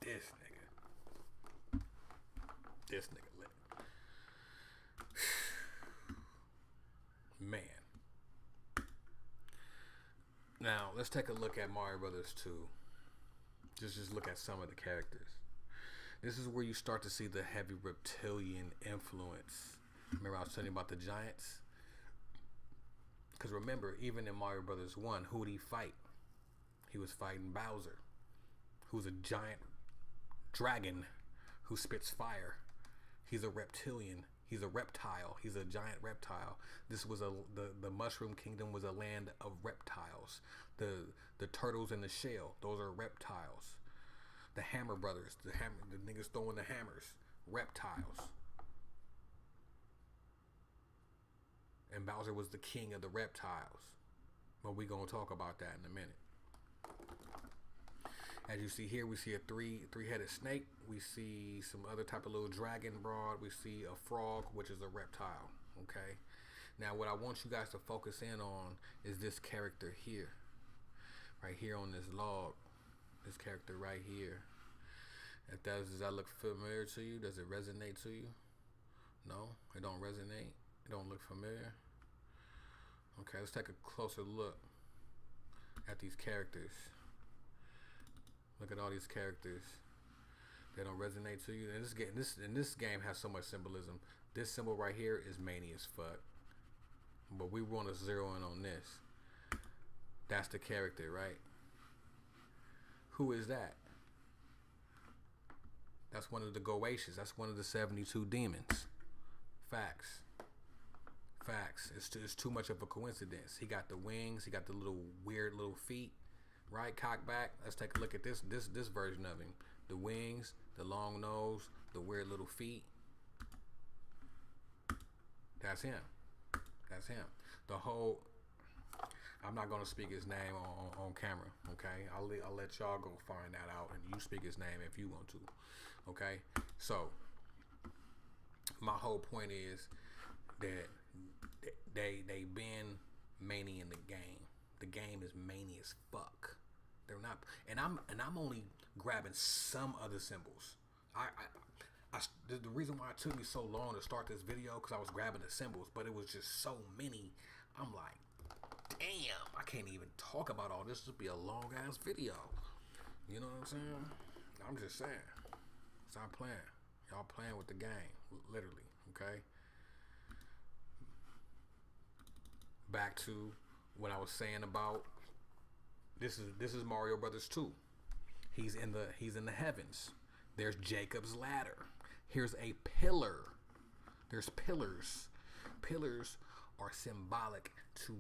This nigga lit. Man. Now, let's take a look at Mario Brothers 2. Just look at some of the characters. This is where you start to see the heavy reptilian influence. Remember I was telling you about the giants? Because remember, even in Mario Brothers 1, who did he fight? He was fighting Bowser, who's a giant dragon who spits fire. He's a reptilian. He's a reptile. He's a giant reptile. This was the Mushroom Kingdom was a land of reptiles. The turtles in the shell, those are reptiles. The Hammer Brothers, the niggas throwing the hammers, reptiles. And Bowser was the king of the reptiles. But we gonna talk about that in a minute. As you see here, we see a three-headed snake. We see some other type of little dragon broad. We see a frog, which is a reptile. Okay. Now, what I want you guys to focus in on is this character here, right here on this log. This character right here. Does that look familiar to you? Does it resonate to you? No, it don't resonate. It don't look familiar. Okay, let's take a closer look at these characters. Look at all these characters. They don't resonate to you. And this game has so much symbolism. This symbol right here is mania as fuck. But we want to zero in on this. That's the character, right? Who is that? That's one of the Goatians. That's one of the 72 demons. Facts. Facts. It's too much of a coincidence. He got the wings. He got the little weird little feet, right? Cock back. Let's take a look at this version of him. The wings, the long nose, the weird little feet. That's him. That's him. The whole. I'm not gonna speak his name on camera. Okay, I'll let y'all go find that out, and you speak his name if you want to. Okay, so my whole point is that they been many in the game. The game is many as fuck. They're not, and I'm only grabbing some other symbols. The reason why it took me so long to start this video because I was grabbing the symbols, but it was just so many. I'm like, damn, I can't even talk about all this. This would be a long ass video. You know what I'm saying? I'm just saying. Stop playing. Y'all playing with the game, literally. Okay. Back to what I was saying about this is Mario Brothers 2. He's in the heavens. There's Jacob's ladder. Here's a pillar. There's pillars. Pillars are symbolic to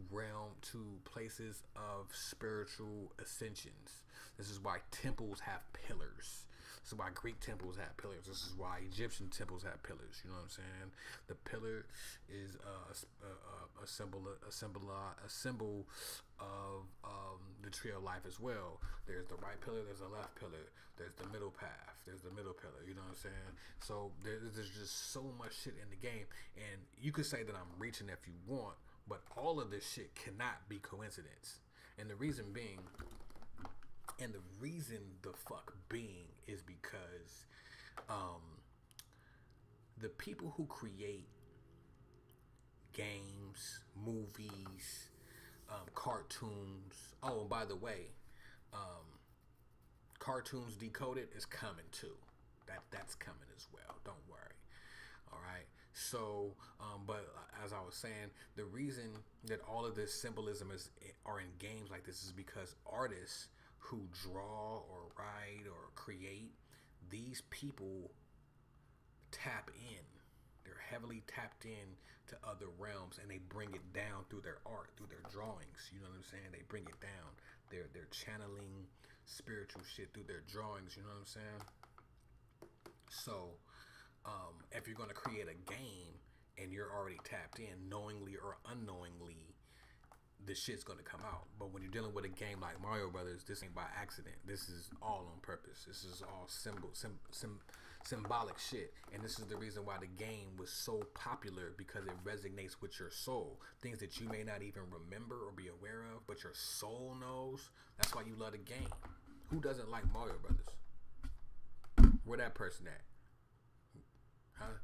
places of spiritual ascensions. This is why temples have pillars. This is why Greek temples have pillars. This is why Egyptian temples have pillars. You know what I'm saying? The pillar is a symbol of the tree of life as well. There's the right pillar. There's the left pillar. There's the middle path. There's the middle pillar. You know what I'm saying? So there's just so much shit in the game, and you could say that I'm reaching if you want, but all of this shit cannot be coincidence. And the reason the fuck being is because the people who create games, movies, cartoons. Oh, by the way, cartoons Decoded is coming too. That's coming as well. Don't worry. All right. So, but as I was saying, the reason that all of this symbolism are in games like this is because artists who draw or write or create, these people tap in. They're heavily tapped in to other realms, and they bring it down through their art, through their drawings. You know what I'm saying? They bring it down. They're channeling spiritual shit through their drawings. You know what I'm saying? So, if you're gonna create a game and you're already tapped in, knowingly or unknowingly, the shit's gonna come out. But when you're dealing with a game like Mario Brothers, this ain't by accident. This is all on purpose. This is all symbolic shit. And this is the reason why the game was so popular, because it resonates with your soul. Things that you may not even remember or be aware of, but your soul knows. That's why you love the game. Who doesn't like Mario Brothers? Where that person at? Huh?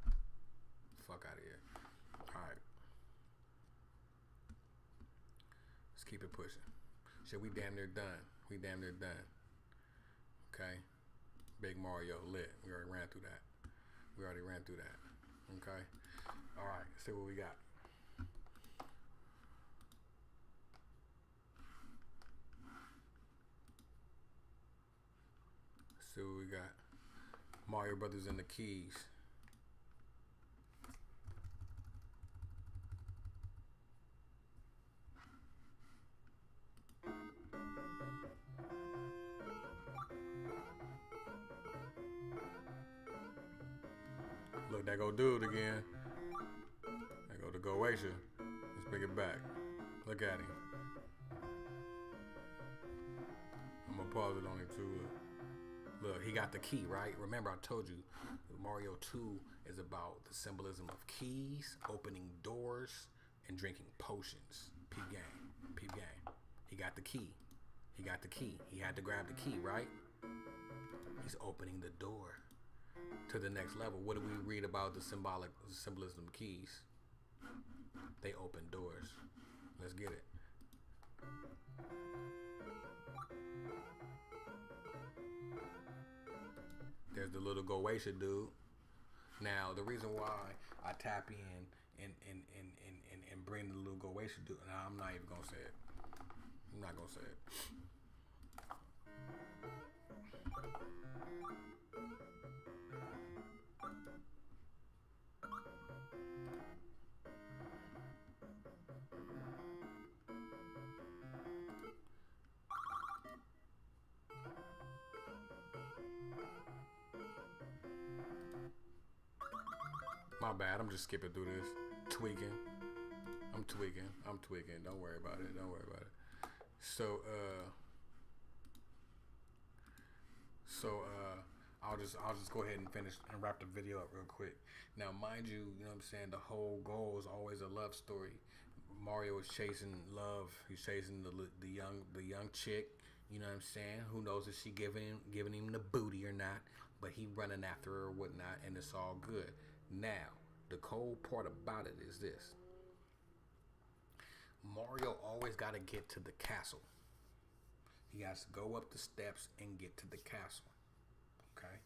Fuck out of here. Alright. Let's keep it pushing. Shit, we damn near done. Okay. Big Mario lit. We already ran through that. Okay. Alright, see what we got. See what we got. Mario Brothers and the Keys. Look, there go dude again. There go the Goetia. Let's bring it back. Look at him. I'm gonna pause it on him too. Look, he got the key, right? Remember I told you Mario 2 is about the symbolism of keys, opening doors, and drinking potions. Peep game. He got the key. He had to grab the key, right? He's opening the door to the next level. What do we read about the symbolism of keys? They open doors. Let's get it. There's the little Goetia dude. Now, the reason why I tap in and bring the little Goetia dude, now I'm not even gonna say it. I'm not gonna say it. My bad. I'm just skipping through this. Tweaking. I'm tweaking. Don't worry about it. So, I'll just go ahead and finish and wrap the video up real quick. Now, mind you, you know what I'm saying, the whole goal is always a love story. Mario is chasing love. He's chasing the young chick. You know what I'm saying? Who knows if she giving him the booty or not? But he running after her or whatnot, and it's all good. Now, the cold part about it is this: Mario always got to get to the castle. He has to go up the steps and get to the castle. Okay?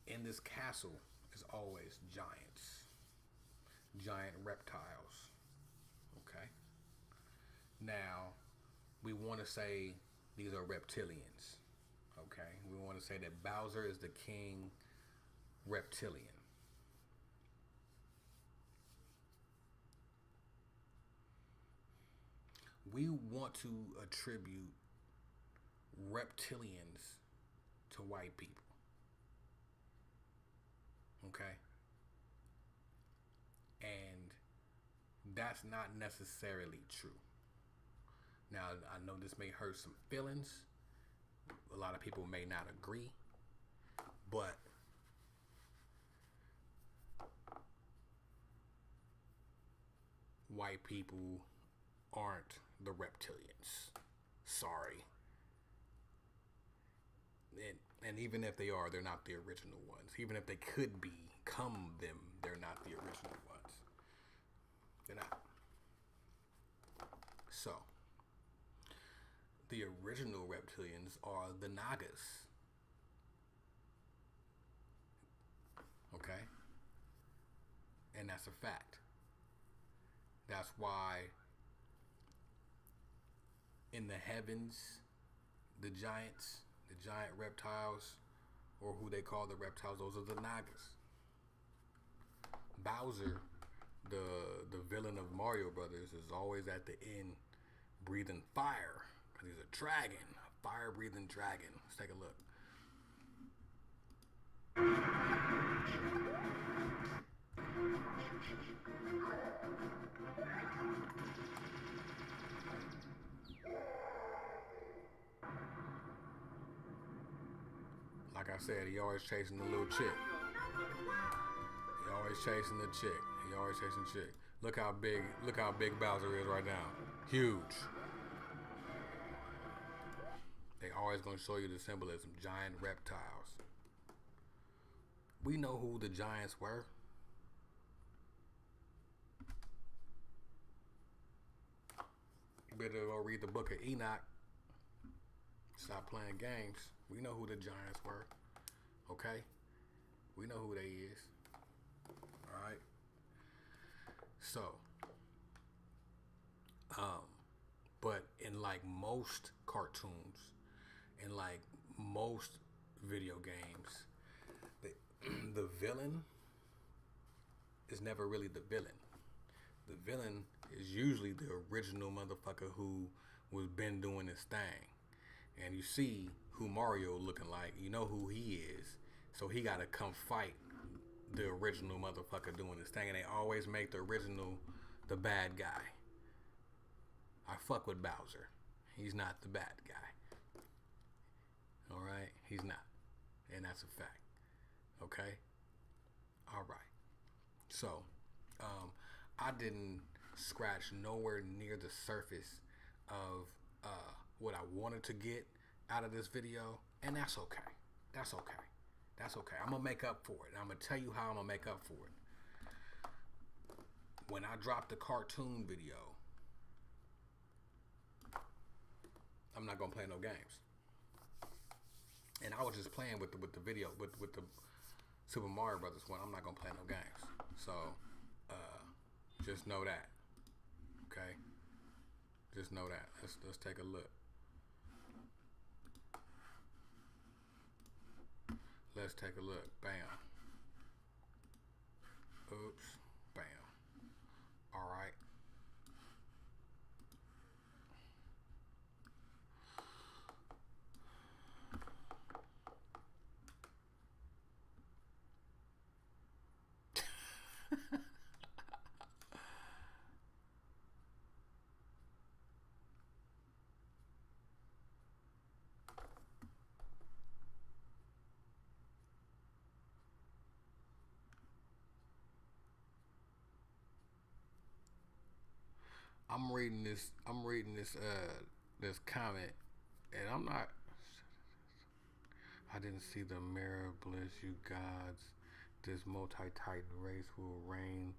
In this castle is always giants. Giant reptiles. Okay? Now, we want to say these are reptilians. Okay? We want to say that Bowser is the king reptilian. We want to attribute reptilians to white people. Okay? And that's not necessarily true. Now, I know this may hurt some feelings. A lot of people may not agree. But white people aren't the reptilians. Sorry. And even if they are, they're not the original ones. Even if they could become them, they're not the original ones. They're not. So, the original reptilians are the Nagas. Okay? And that's a fact. That's why in the heavens, the giant reptiles, or who they call the reptiles, those are the Nagas. Bowser, the villain of Mario Brothers, is always at the end breathing fire, because he's a dragon, a fire-breathing dragon. Let's take a look. Like I said, he always chasing the little chick. He always chasing the chick. Look how big Bowser is right now. Huge. They always gonna show you the symbolism. Giant reptiles. We know who the giants were. You better go read the book of Enoch. Stop playing games. We know who the giants were. Okay? We know who they is. Alright? So, but in like most cartoons, in like most video games, the villain is never really the villain. The villain is usually the original motherfucker who was been doing his thing. And you see who Mario looking like, you know who he is. So he gotta come fight the original motherfucker doing his thing. And they always make the original the bad guy. I fuck with Bowser. He's not the bad guy. Alright? He's not. And that's a fact. Okay? Alright. So, I didn't scratch nowhere near the surface of what I wanted to get out of this video, and that's okay. That's okay. That's okay. I'm gonna make up for it. I'm gonna tell you how I'm gonna make up for it. When I drop the cartoon video, I'm not gonna play no games. And I was just playing with the video with the Super Mario Brothers one. I'm not gonna play no games. So just know that. Okay? Just know that. Let's take a look. Let's take a look. Bam. Oops. Bam. Alright. I'm reading this. This comment, and I'm not. I didn't see the mirror. Bless you, gods. This multi-titan race will reign.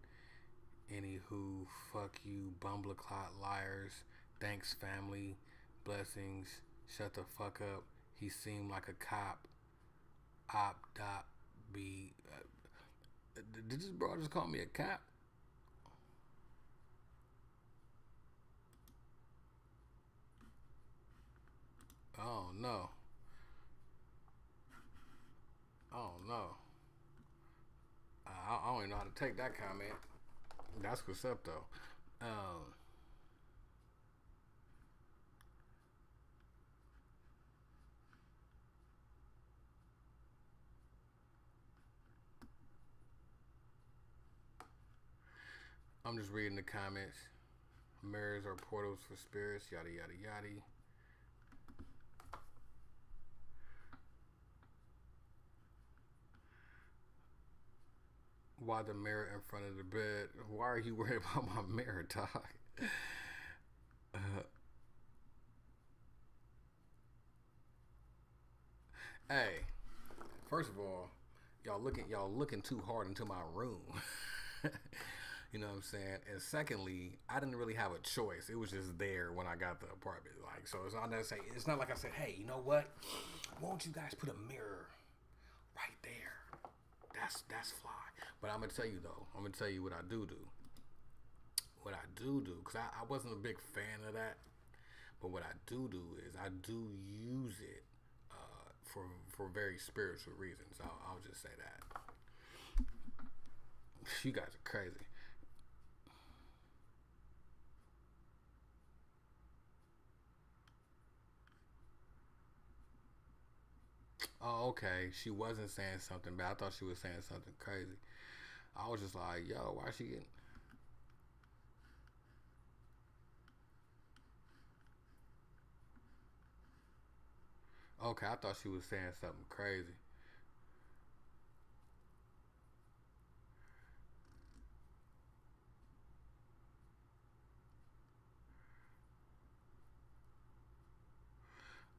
Anywho, fuck you, bumbleclot liars. Thanks, family. Blessings. Shut the fuck up. He seemed like a cop. Op dot be. Did this bro just call me a cop? Oh no. Oh no. I don't even know how to take that comment. That's what's up though. Um, I'm just reading the comments. Mirrors are portals for spirits, yada yada yada. Why the mirror in front of the bed? Why are you worried about my mirror, dog? Uh, hey, first of all, y'all looking too hard into my room. You know what I'm saying? And secondly, I didn't really have a choice. It was just there when I got the apartment. Like, so it's not like I said, hey, you know what? Won't you guys put a mirror right there? That's fly. But I'm gonna tell you though. I'm gonna tell you what I do. What I do, because I wasn't a big fan of that. But what I do is I do use it for very spiritual reasons. I'll just say that. You guys are crazy. Oh, okay. She wasn't saying something bad. I thought she was saying something crazy. I was just like, yo, why is she getting... Okay, I thought she was saying something crazy.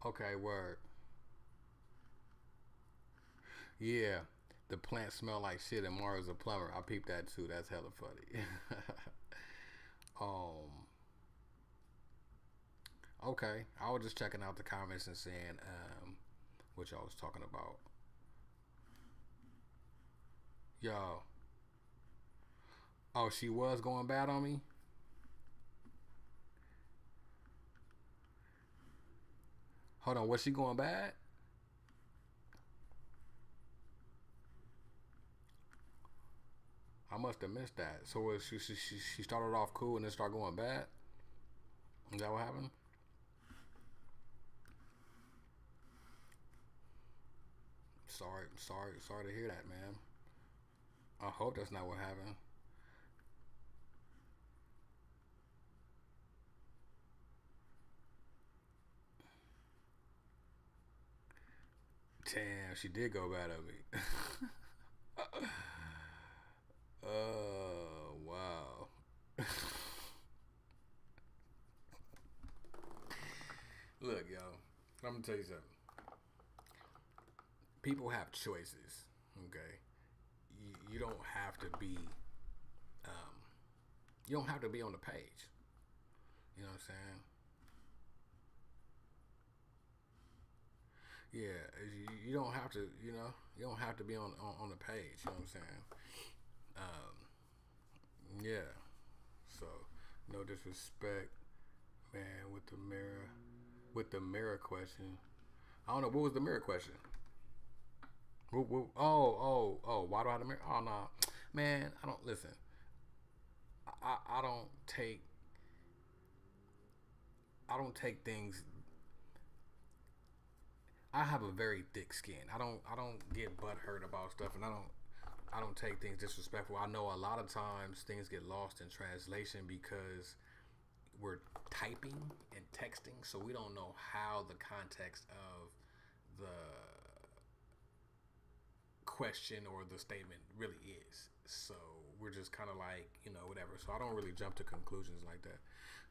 Okay, word. Yeah, the plant smell like shit and Mario's a plumber. I peeped that too. That's hella funny. um, okay. I was just checking out the comments and seeing what y'all was talking about. Yo. Oh, she was going bad on me? Hold on, was she going bad? I must have missed that. So was she started off cool and then started going bad? Is that what happened? Sorry to hear that, man. I hope that's not what happened. Damn, she did go bad at me. Oh, wow. Look, yo, I'm gonna tell you something. People have choices, okay? You don't have to be, um, you don't have to be on the page. You know what I'm saying? Yeah, you don't have to, you don't have to be on the page. You know what I'm saying? Yeah. So, no disrespect, man. With the mirror question, I don't know what was the mirror question. Oh. Why do I have the mirror? Oh no, man. I don't listen. I don't take. I don't take things. I have a very thick skin. I don't get butthurt about stuff, and I don't take things disrespectful. I know a lot of times things get lost in translation because we're typing and texting, so we don't know how the context of the question or the statement really is. So we're just kind of like, whatever. So I don't really jump to conclusions like that.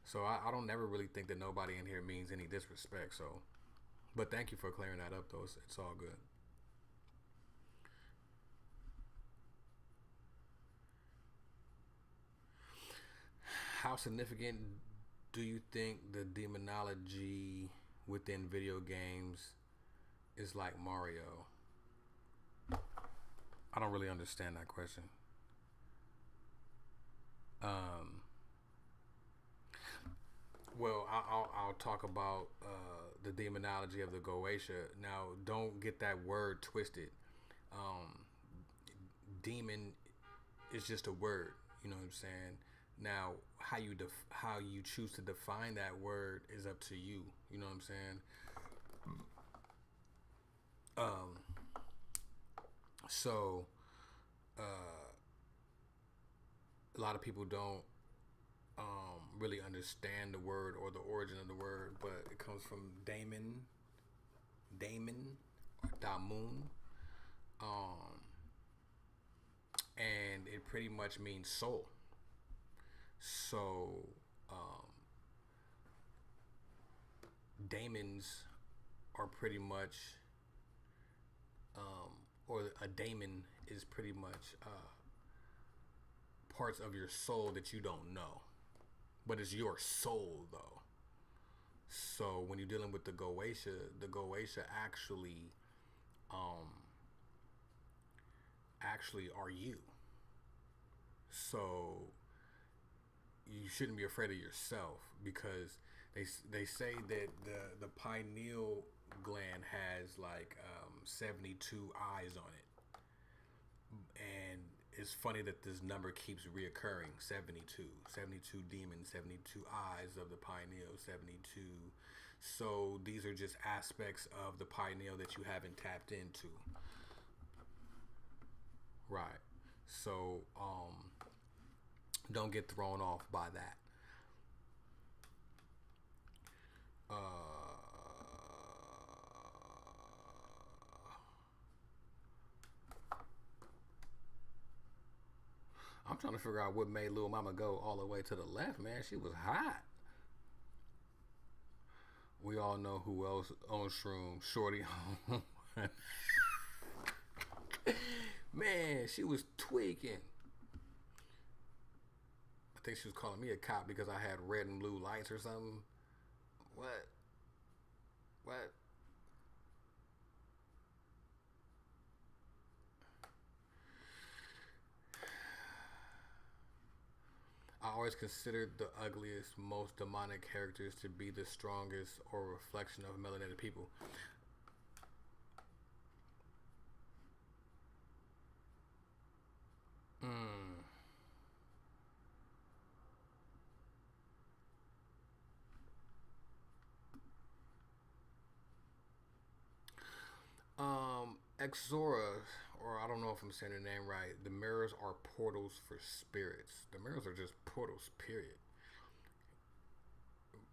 So I don't never really think that nobody in here means any disrespect. So, but thank you for clearing that up, though. It's all good. How significant do you think the demonology within video games is like Mario? I don't really understand that question. Um, well, I'll talk about the demonology of the Goetia. Now, don't get that word twisted. Um, demon is just a word. You know what I'm saying? Now, how you choose to define that word is up to you. You know what I'm saying? Um, so a lot of people don't really understand the word or the origin of the word, but it comes from daemon, or damun, um, and it pretty much means soul. So um, daemons are pretty much, or a daemon is pretty much parts of your soul that you don't know, but it's your soul though. So when you're dealing with the Goetia um, actually are you. So you shouldn't be afraid of yourself because they say that the pineal gland has like 72 eyes on it, and it's funny that this number keeps reoccurring. 72 demons, 72 eyes of the pineal, 72. So these are just aspects of the pineal that you haven't tapped into. Right. So don't get thrown off by that. uh I'm trying to figure out what made Lil Mama go all the way to the left, man. She was hot. We all know who else owns Shroom. Shorty. Man, she was tweaking. I think she was calling me a cop because I had red and blue lights or something. What? What? I always considered the ugliest, most demonic characters to be the strongest or reflection of melanated people. Mm. Exora, or I don't know if I'm saying the name right. The mirrors are portals for spirits. The mirrors are just portals. Period.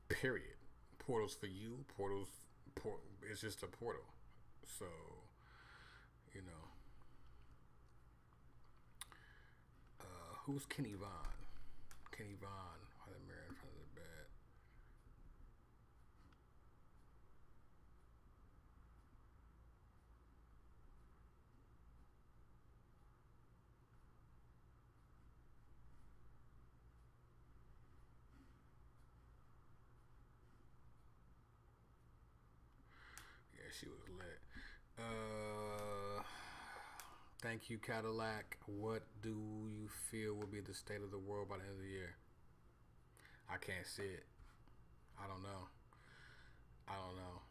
Period. Portals for you. Portals. It's just a portal. So, you know, who's Kenny Vaughn? Kenny Vaughn had a mirror in front of the bed. Yeah, she was lit. Thank you, Cadillac. What do you feel will be the state of the world by the end of the year? I can't see it. I don't know. I don't know.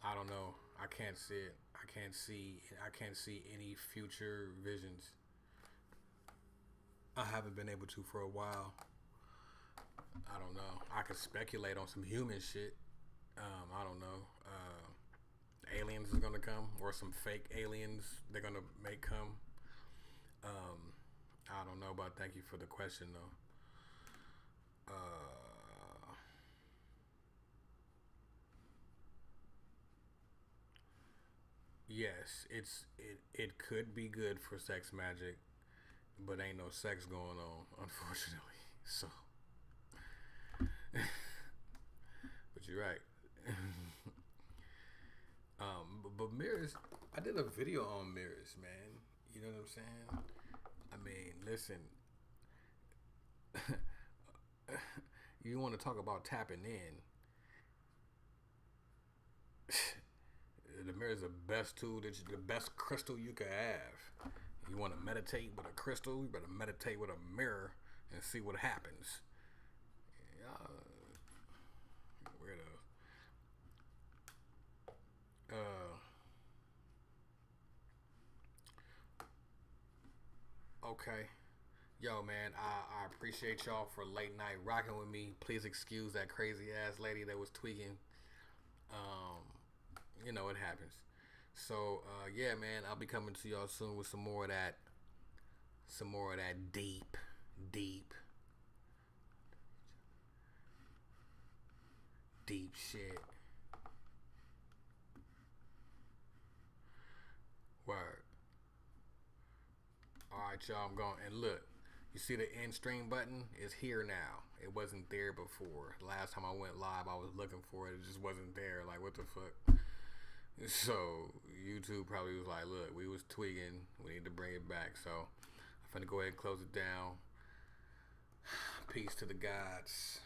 I don't know. I can't see it. I can't see. I can't see any future visions. I haven't been able to for a while. I don't know. I could speculate on some human shit. I don't know. Aliens is gonna come, or some fake aliens they're gonna make come. I don't know, but thank you for the question though. Yes, it could be good for sex magic. but ain't no sex going on, unfortunately. So, but you're right. But mirrors, I did a video on mirrors, man. You know what I'm saying? I mean, listen. You want to talk about tapping in? The mirror is the best tool, the best crystal you could have. You want to meditate with a crystal, you better meditate with a mirror and see what happens. Weirdo. Okay. Yo, man, I appreciate y'all for late night rocking with me. Please excuse that crazy ass lady that was tweaking. Um, it happens. So, yeah, man, I'll be coming to y'all soon with some more of that deep, deep shit. Word. Alright, y'all, I'm going. And look, you see the end stream button? It's here now. It wasn't there before. Last time I went live, I was looking for it. It just wasn't there. Like, what the fuck? So, YouTube probably was like, look, we was tweaking. We need to bring it back. So, I'm finna go ahead and close it down. Peace to the gods.